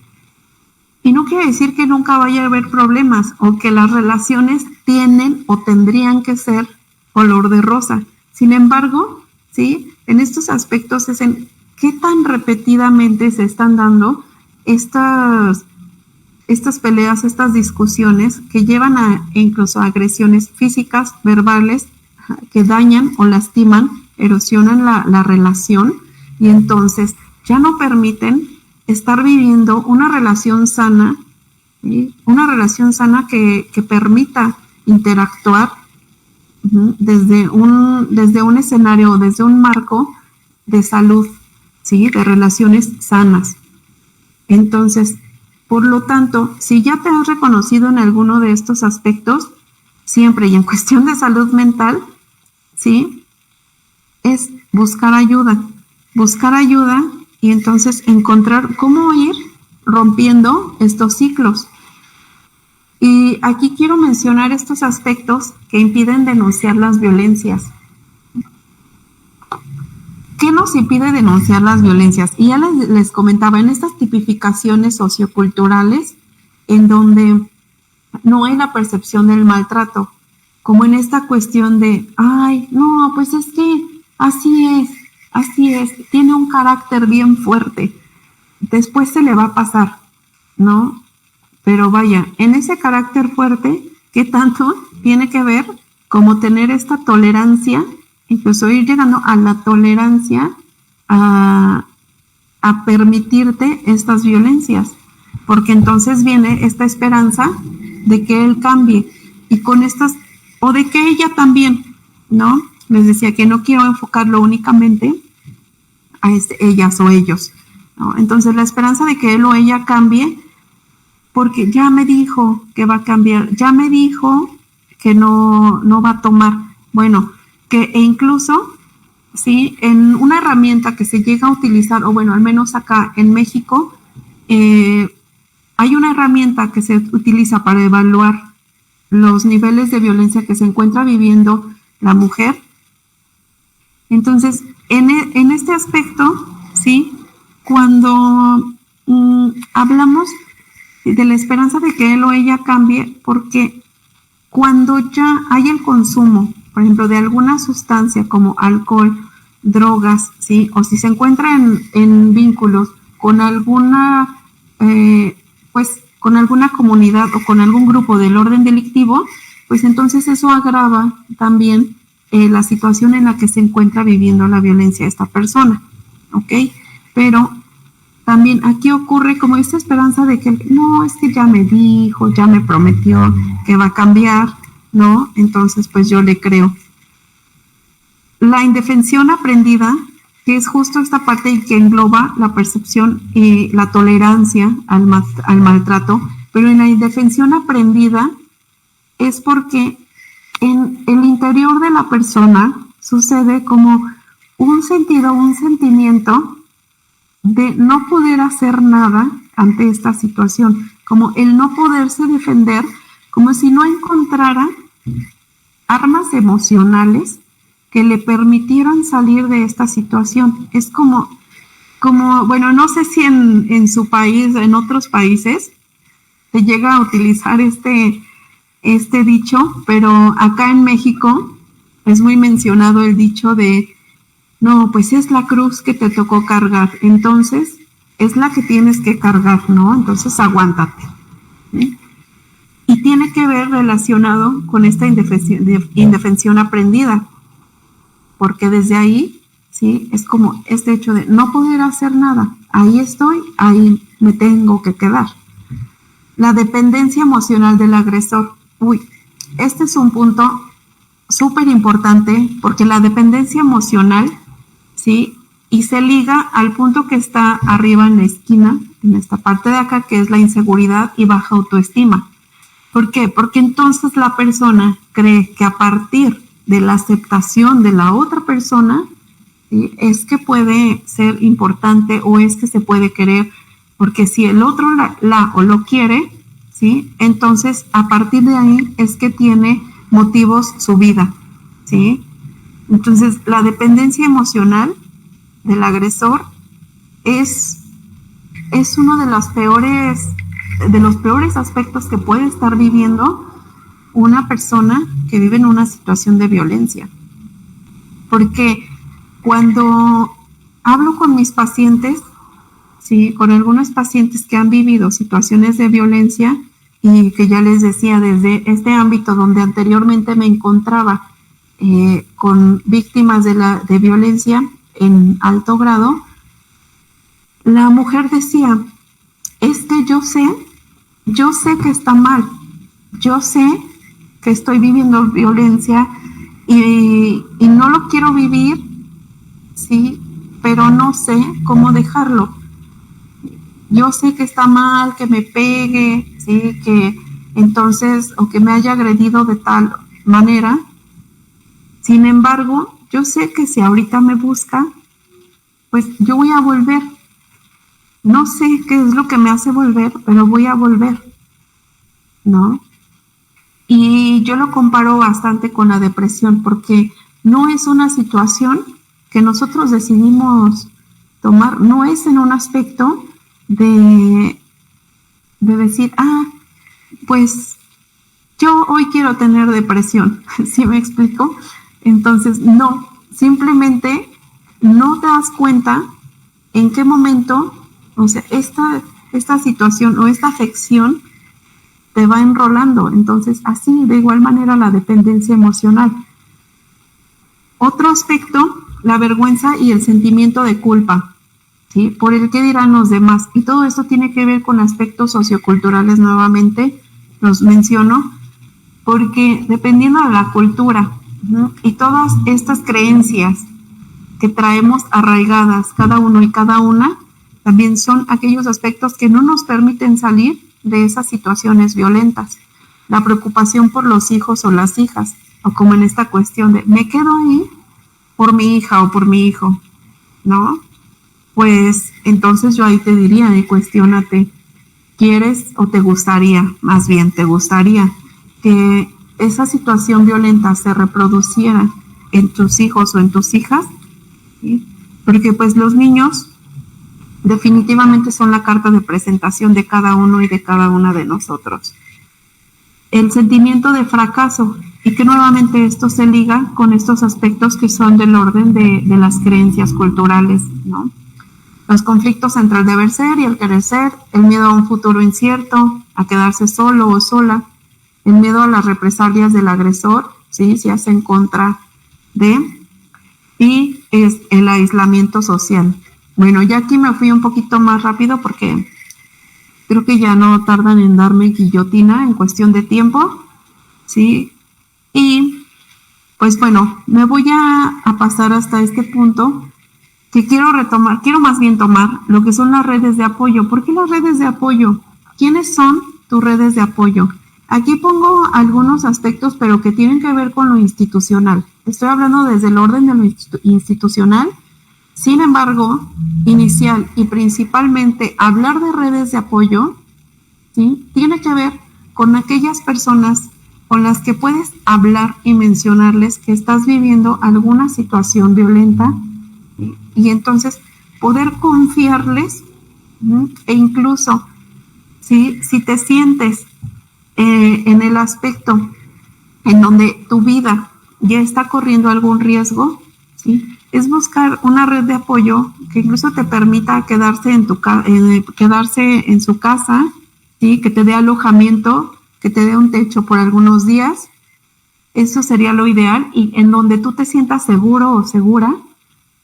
Y no quiere decir que nunca vaya a haber problemas o que las relaciones tienen o tendrían que ser color de rosa. Sin embargo, ¿sí?, en estos aspectos es en qué tan repetidamente se están dando estas estas peleas, estas discusiones que llevan a incluso a agresiones físicas, verbales, que dañan o lastiman, erosionan la relación, y entonces ya no permiten estar viviendo una relación sana, ¿sí? Una relación sana que permita interactuar desde un escenario, desde un marco de salud, ¿sí? De relaciones sanas. Entonces, por lo tanto, si ya te has reconocido en alguno de estos aspectos, siempre y en cuestión de salud mental, ¿sí? Es buscar ayuda y entonces encontrar cómo ir rompiendo estos ciclos. Y aquí quiero mencionar estos aspectos que impiden denunciar las violencias. ¿Qué nos impide denunciar las violencias? Y ya les comentaba, en estas tipificaciones socioculturales en donde no hay la percepción del maltrato, como en esta cuestión de, ay, no, pues es que así es, tiene un carácter bien fuerte, después se le va a pasar, ¿no? Pero vaya, en ese carácter fuerte, ¿qué tanto tiene que ver como tener esta tolerancia, incluso ir llegando a la tolerancia a permitirte estas violencias? Porque entonces viene esta esperanza de que él cambie y con estas, o de que ella también, ¿no? Les decía que no quiero enfocarlo únicamente a ellas o ellos, ¿no? Entonces la esperanza de que él o ella cambie, porque ya me dijo que va a cambiar, ya me dijo que no va a tomar. Bueno, e incluso, sí, en una herramienta que se llega a utilizar, o bueno, al menos acá en México, hay una herramienta que se utiliza para evaluar los niveles de violencia que se encuentra viviendo la mujer. Entonces, en este aspecto, sí, cuando hablamos de la esperanza de que él o ella cambie, porque cuando ya hay el consumo, por ejemplo, de alguna sustancia como alcohol, drogas, ¿sí? O si se encuentra en vínculos con alguna, pues, con alguna comunidad o con algún grupo del orden delictivo, pues entonces eso agrava también la situación en la que se encuentra viviendo la violencia esta persona, ¿ok? Pero también aquí ocurre como esta esperanza de que no, es que ya me dijo, ya me prometió que va a cambiar, ¿no? Entonces, pues yo le creo. La indefensión aprendida, que es justo esta parte que engloba la percepción y la tolerancia al maltrato, pero en la indefensión aprendida es porque en el interior de la persona sucede como un sentimiento de no poder hacer nada ante esta situación, como el no poderse defender, como si no encontrara armas emocionales que le permitieran salir de esta situación. Es como bueno, no sé si en su país, en otros países, se llega a utilizar este dicho, pero acá en México es muy mencionado el dicho de, no, pues es la cruz que te tocó cargar, entonces es la que tienes que cargar, ¿no? Entonces aguántate, ¿sí? Y tiene que ver relacionado con esta indefensión aprendida, porque desde ahí, ¿sí? Es como este hecho de no poder hacer nada, ahí estoy, ahí me tengo que quedar. La dependencia emocional del agresor. Este es un punto súper importante porque la dependencia emocional, ¿sí? Y se liga al punto que está arriba en la esquina, en esta parte de acá, que es la inseguridad y baja autoestima. ¿Por qué? Porque entonces la persona cree que a partir de la aceptación de la otra persona, ¿sí? Es que puede ser importante o es que se puede querer, porque si el otro o lo quiere, ¿sí? Entonces a partir de ahí es que tiene motivos su vida, ¿sí? Entonces la dependencia emocional del agresor es uno de los peores aspectos que puede estar viviendo una persona que vive en una situación de violencia. Porque cuando hablo con mis pacientes, ¿sí? Con algunos pacientes que han vivido situaciones de violencia y que ya les decía, desde este ámbito donde anteriormente me encontraba con víctimas de violencia en alto grado, la mujer decía, es que yo sé que está mal, yo sé que estoy viviendo violencia y no lo quiero vivir, sí, pero no sé cómo dejarlo. Yo sé que está mal que me pegue, sí, que entonces, o que me haya agredido de tal manera. Sin embargo, yo sé que si ahorita me busca, pues yo voy a volver. No sé qué es lo que me hace volver, pero voy a volver, ¿no? Y yo lo comparo bastante con la depresión, porque no es una situación que nosotros decidimos tomar, no es en un aspecto de decir, pues yo hoy quiero tener depresión, ¿sí me explico? Entonces, no, simplemente no te das cuenta en qué momento, o sea, esta situación o esta afección te va enrolando. Entonces, así, de igual manera, la dependencia emocional. Otro aspecto, la vergüenza y el sentimiento de culpa, ¿sí? Por el qué dirán los demás. Y todo esto tiene que ver con aspectos socioculturales, nuevamente los menciono, porque dependiendo de la cultura, ¿no? Y todas estas creencias que traemos arraigadas cada uno y cada una, también son aquellos aspectos que no nos permiten salir de esas situaciones violentas. La preocupación por los hijos o las hijas, o como en esta cuestión de, me quedo ahí por mi hija o por mi hijo, ¿no? Pues entonces yo ahí te diría, cuestiónate, ¿quieres o te gustaría, más bien te gustaría que esa situación violenta se reproduciera en tus hijos o en tus hijas? ¿Sí? Porque pues los niños definitivamente son la carta de presentación de cada uno y de cada una de nosotros. El sentimiento de fracaso, y que nuevamente esto se liga con estos aspectos que son del orden de las creencias culturales, ¿no? Los conflictos entre el deber ser y el querer ser, el miedo a un futuro incierto, a quedarse solo o sola, el miedo a las represalias del agresor, ¿sí? Se hace en contra de, y es el aislamiento social. Bueno, ya aquí me fui un poquito más rápido porque creo que ya no tardan en darme guillotina en cuestión de tiempo, ¿sí? Y pues bueno, me voy a pasar hasta este punto que quiero más bien tomar lo que son las redes de apoyo. ¿Por qué las redes de apoyo? ¿Quiénes son tus redes de apoyo? Aquí pongo algunos aspectos, pero que tienen que ver con lo institucional. Estoy hablando desde el orden de lo institucional. Sin embargo, inicial y principalmente hablar de redes de apoyo, ¿sí? Tiene que ver con aquellas personas con las que puedes hablar y mencionarles que estás viviendo alguna situación violenta, ¿sí? Y entonces poder confiarles, ¿sí? E incluso, ¿sí? Si te sientes en el aspecto en donde tu vida ya está corriendo algún riesgo, ¿sí? Es buscar una red de apoyo que incluso te permita quedarse en su casa, ¿sí? Que te dé alojamiento, que te dé un techo por algunos días. Eso sería lo ideal, y en donde tú te sientas seguro o segura,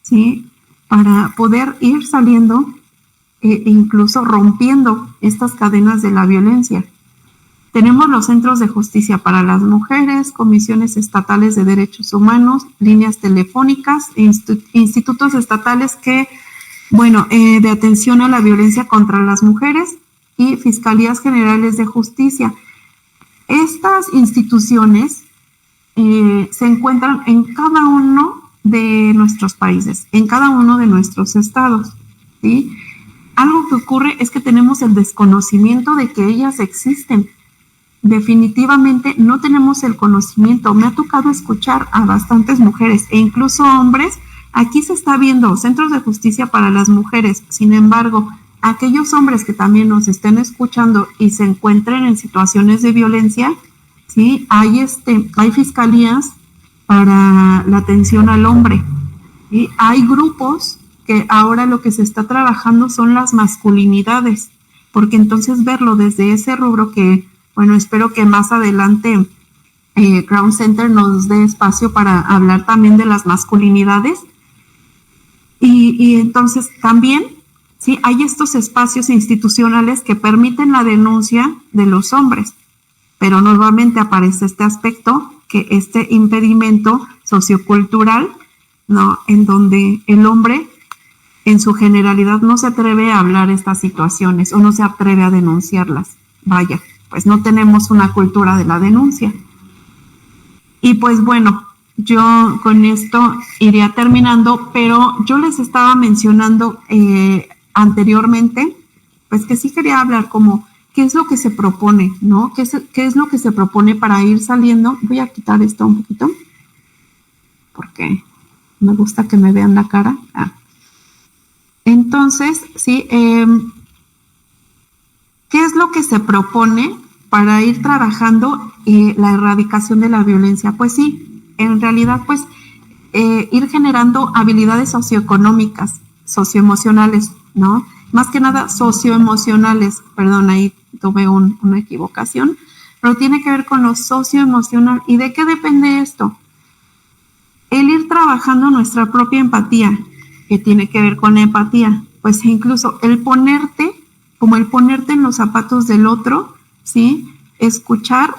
¿sí? Para poder ir saliendo e incluso rompiendo estas cadenas de la violencia. Tenemos los centros de justicia para las mujeres, comisiones estatales de derechos humanos, líneas telefónicas, institutos estatales de atención a la violencia contra las mujeres y fiscalías generales de justicia. Estas instituciones se encuentran en cada uno de nuestros países, en cada uno de nuestros estados, ¿sí? Algo que ocurre es que tenemos el desconocimiento de que ellas existen. Definitivamente no tenemos el conocimiento. Me ha tocado escuchar a bastantes mujeres e incluso hombres. Aquí se está viendo centros de justicia para las mujeres. Sin embargo, aquellos hombres que también nos estén escuchando y se encuentren en situaciones de violencia, ¿sí? Hay fiscalías para la atención al hombre, ¿sí? Hay grupos que ahora lo que se está trabajando son las masculinidades, porque entonces verlo desde ese rubro que, bueno, espero que más adelante Crown Center nos dé espacio para hablar también de las masculinidades. Y entonces también, sí, hay estos espacios institucionales que permiten la denuncia de los hombres, pero nuevamente aparece este aspecto, que este impedimento sociocultural, ¿no? En donde el hombre en su generalidad no se atreve a hablar estas situaciones o no se atreve a denunciarlas. Vaya, pues no tenemos una cultura de la denuncia. Y pues bueno, yo con esto iría terminando, pero yo les estaba mencionando anteriormente, pues que sí quería hablar como qué es lo que se propone, ¿no? ¿Qué es lo que se propone para ir saliendo? Voy a quitar esto un poquito, porque me gusta que me vean la cara. Entonces, sí, ¿qué es lo que se propone para ir trabajando la erradicación de la violencia? Pues sí, en realidad, pues, ir generando habilidades socioeconómicas, socioemocionales, ¿no? Más que nada socioemocionales, perdón, ahí tuve una equivocación, pero tiene que ver con lo socioemocional. ¿Y de qué depende esto? El ir trabajando nuestra propia empatía, que tiene que ver con la empatía, pues incluso el ponerte en los zapatos del otro, ¿sí? Escuchar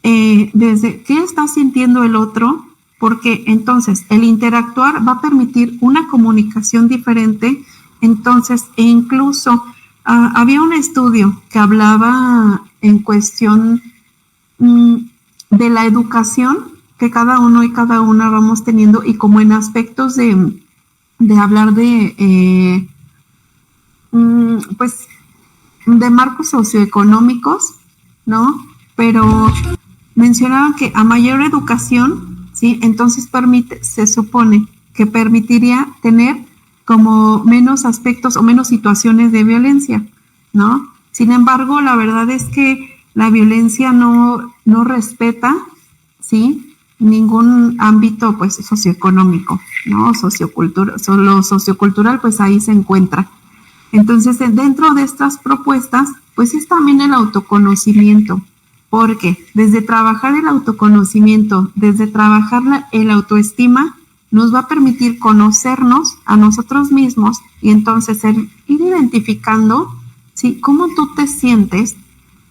desde qué está sintiendo el otro, porque entonces el interactuar va a permitir una comunicación diferente. Entonces, e incluso había un estudio que hablaba en cuestión de la educación que cada uno y cada una vamos teniendo, y como en aspectos de hablar de pues de marcos socioeconómicos, ¿no? Pero mencionaban que a mayor educación, ¿sí? Entonces se supone que permitiría tener como menos aspectos o menos situaciones de violencia, ¿no? Sin embargo, la verdad es que la violencia no respeta, ¿sí? Ningún ámbito, pues, socioeconómico, ¿no? Lo sociocultural, pues ahí se encuentra. Entonces, dentro de estas propuestas, pues es también el autoconocimiento, porque desde trabajar el autoconocimiento, desde trabajar el autoestima, nos va a permitir conocernos a nosotros mismos y entonces ir identificando, ¿sí? Cómo tú te sientes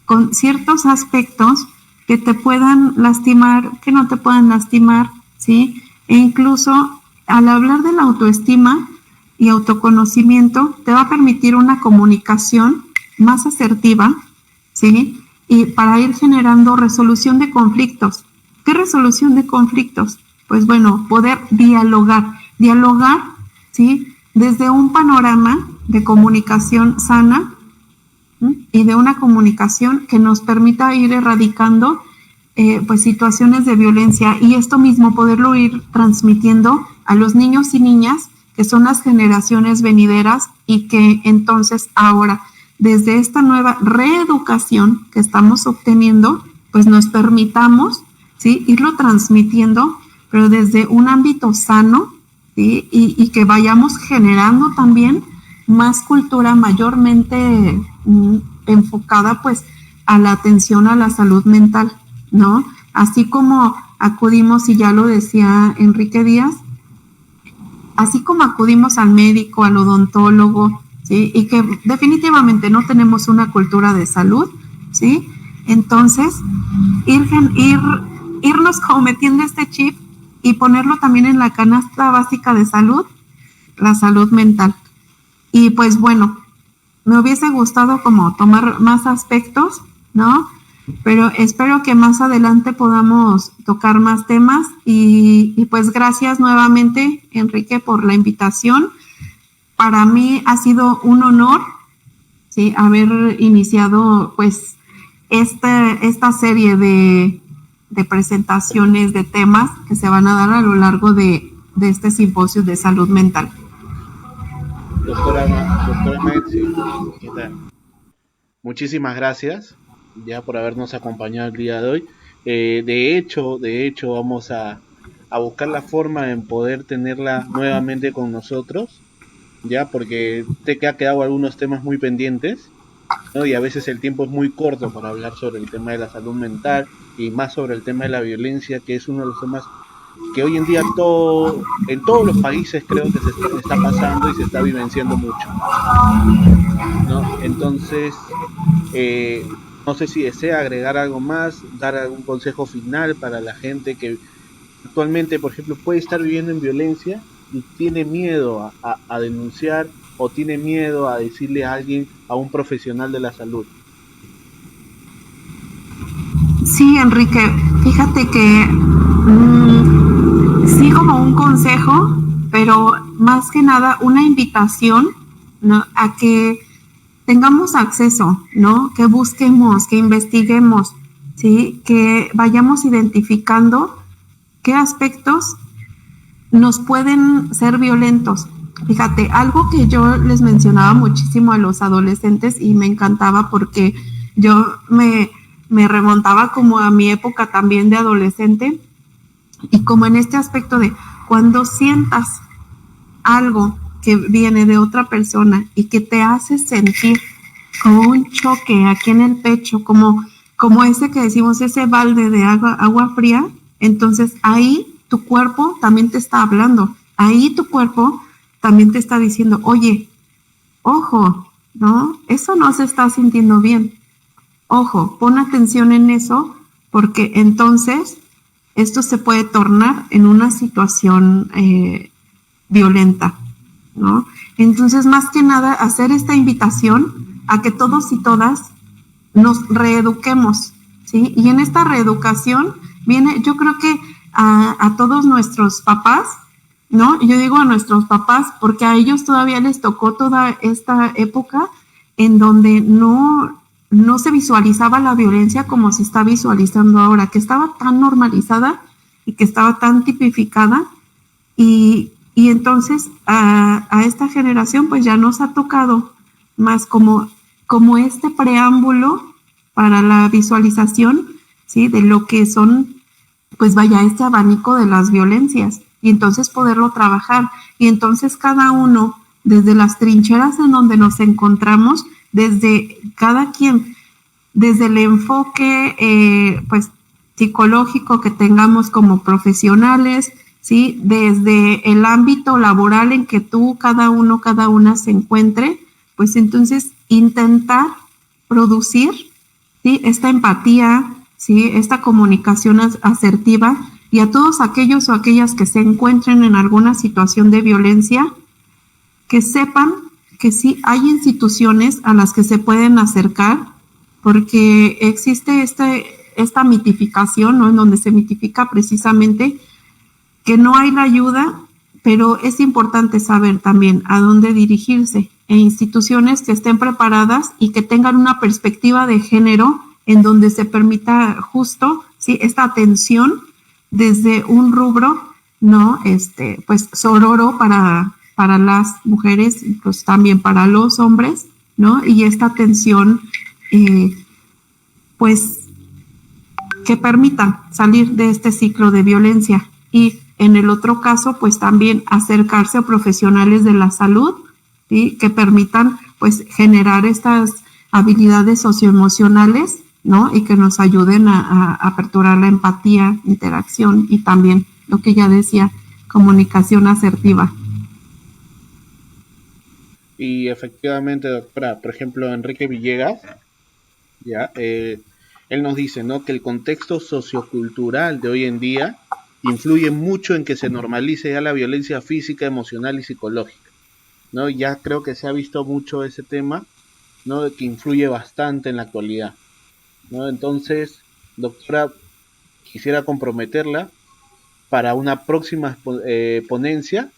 con ciertos aspectos que te puedan lastimar, que no te puedan lastimar, ¿sí? E incluso al hablar de la autoestima y autoconocimiento, te va a permitir una comunicación más asertiva, ¿sí? Y para ir generando resolución de conflictos. ¿Qué resolución de conflictos? Pues bueno, poder dialogar, ¿sí? Desde un panorama de comunicación sana, ¿sí? Y de una comunicación que nos permita ir erradicando pues situaciones de violencia, y esto mismo poderlo ir transmitiendo a los niños y niñas que son las generaciones venideras, y que entonces ahora desde esta nueva reeducación que estamos obteniendo, pues nos permitamos, ¿sí? Irlo transmitiendo, pero desde un ámbito sano, ¿sí? Y que vayamos generando también más cultura mayormente enfocada pues a la atención a la salud mental, ¿no? Así como acudimos, y ya lo decía Enrique Díaz, así como acudimos al médico, al odontólogo, ¿sí? Y que definitivamente no tenemos una cultura de salud, ¿sí? Entonces, irnos como metiendo este chip y ponerlo también en la canasta básica de salud, la salud mental. Y pues bueno, me hubiese gustado como tomar más aspectos, ¿no? Pero espero que más adelante podamos tocar más temas, y pues gracias nuevamente, Enrique, por la invitación. Para mí ha sido un honor, ¿sí? Haber iniciado pues esta serie de presentaciones de temas que se van a dar a lo largo de este simposio de salud mental. Doctora Metzi, ¿qué tal? Muchísimas gracias ya por habernos acompañado el día de hoy. De hecho, vamos a buscar la forma en poder tenerla nuevamente con nosotros, ya, porque te que ha quedado algunos temas muy pendientes, ¿no? Y a veces el tiempo es muy corto para hablar sobre el tema de la salud mental y más sobre el tema de la violencia, que es uno de los temas que hoy en día en todos los países creo que está pasando y se está vivenciando mucho, ¿no? Entonces, no sé si desea agregar algo más, dar algún consejo final para la gente que actualmente, por ejemplo, puede estar viviendo en violencia y tiene miedo a denunciar o tiene miedo a decirle a alguien, a un profesional de la salud. Sí, Enrique, fíjate que sí como un consejo, pero más que nada una invitación, ¿no? A que tengamos acceso, ¿no? Que busquemos, que investiguemos, ¿sí? Que vayamos identificando qué aspectos nos pueden ser violentos. Fíjate, algo que yo les mencionaba muchísimo a los adolescentes y me encantaba porque yo me remontaba como a mi época también de adolescente y como en este aspecto de cuando sientas algo que viene de otra persona y que te hace sentir como un choque aquí en el pecho, como ese que decimos, ese balde de agua fría, entonces ahí tu cuerpo también te está hablando, ahí tu cuerpo también te está diciendo, oye, ojo, ¿no? Eso no se está sintiendo bien. Ojo, pon atención en eso porque entonces esto se puede tornar en una situación violenta, ¿no? Entonces, más que nada, hacer esta invitación a que todos y todas nos reeduquemos, ¿sí? Y en esta reeducación viene, yo creo que a todos nuestros papás, ¿no? Yo digo a nuestros papás porque a ellos todavía les tocó toda esta época en donde no se visualizaba la violencia como se está visualizando ahora, que estaba tan normalizada y que estaba tan tipificada y entonces a esta generación pues ya nos ha tocado más como este preámbulo para la visualización, ¿sí? De lo que son, pues vaya, este abanico de las violencias y entonces poderlo trabajar. Y entonces cada uno, desde las trincheras en donde nos encontramos, desde cada quien, desde el enfoque pues psicológico que tengamos como profesionales, ¿sí? Desde el ámbito laboral en que tú, cada uno, cada una se encuentre, pues entonces intentar producir, ¿sí? Esta empatía, ¿sí? Esta comunicación asertiva y a todos aquellos o aquellas que se encuentren en alguna situación de violencia, que sepan que sí hay instituciones a las que se pueden acercar, porque existe esta mitificación, ¿no? En donde se mitifica precisamente que no hay la ayuda, pero es importante saber también a dónde dirigirse e instituciones que estén preparadas y que tengan una perspectiva de género en donde se permita justo, ¿sí? Esta atención desde un rubro, ¿no? Pues sororo para las mujeres, pues también para los hombres, ¿no? Y esta atención, pues, que permita salir de este ciclo de violencia y en el otro caso, pues también acercarse a profesionales de la salud, ¿sí? Que permitan pues generar estas habilidades socioemocionales, ¿no? Y que nos ayuden a aperturar la empatía, interacción y también lo que ya decía, comunicación asertiva. Y efectivamente, doctora, por ejemplo, Enrique Villegas, ya, él nos dice, ¿no? Que el contexto sociocultural de hoy en día influye mucho en que se normalice ya la violencia física, emocional y psicológica, ¿no? Ya creo que se ha visto mucho ese tema, ¿no? Que influye bastante en la actualidad, ¿no? Entonces, doctora, quisiera comprometerla para una próxima ponencia,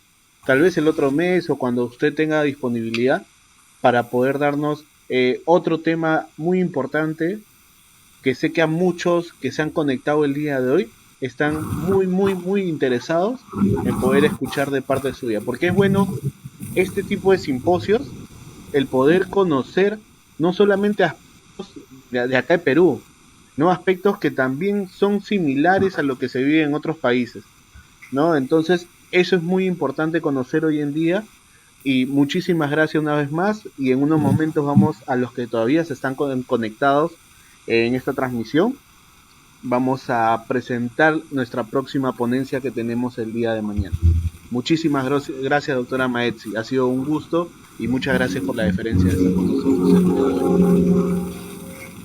tal vez el otro mes o cuando usted tenga disponibilidad, para poder darnos otro tema muy importante que sé que a muchos que se han conectado el día de hoy están muy, muy, muy interesados en poder escuchar de parte suya, porque es bueno este tipo de simposios, el poder conocer no solamente aspectos de acá de Perú, no aspectos que también son similares a lo que se vive en otros países, ¿no? Entonces, eso es muy importante conocer hoy en día Y muchísimas gracias una vez más, y en unos momentos vamos a los que todavía se están conectados en esta transmisión. Vamos a presentar nuestra próxima ponencia que tenemos el día de mañana. Muchísimas gracias, doctora Maetsi. Ha sido un gusto y muchas gracias por la deferencia de estar con nosotros.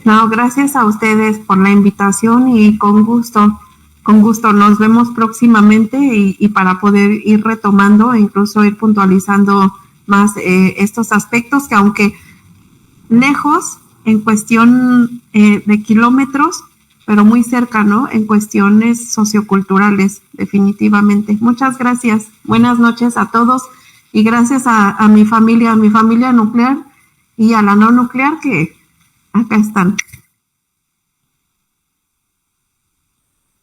No, gracias a ustedes por la invitación y con gusto nos vemos próximamente y para poder ir retomando e incluso ir puntualizando más estos aspectos que aunque lejos en cuestión de kilómetros, pero muy cerca, ¿no? En cuestiones socioculturales, definitivamente. Muchas gracias. Buenas noches a todos y gracias a mi familia nuclear y a la no nuclear que acá están.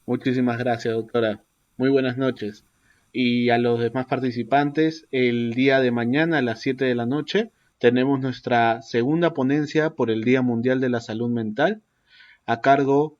Muchísimas gracias, doctora. Muy buenas noches. Y a los demás participantes, el día de mañana a las 7 de la noche tenemos nuestra segunda ponencia por el Día Mundial de la Salud Mental a cargo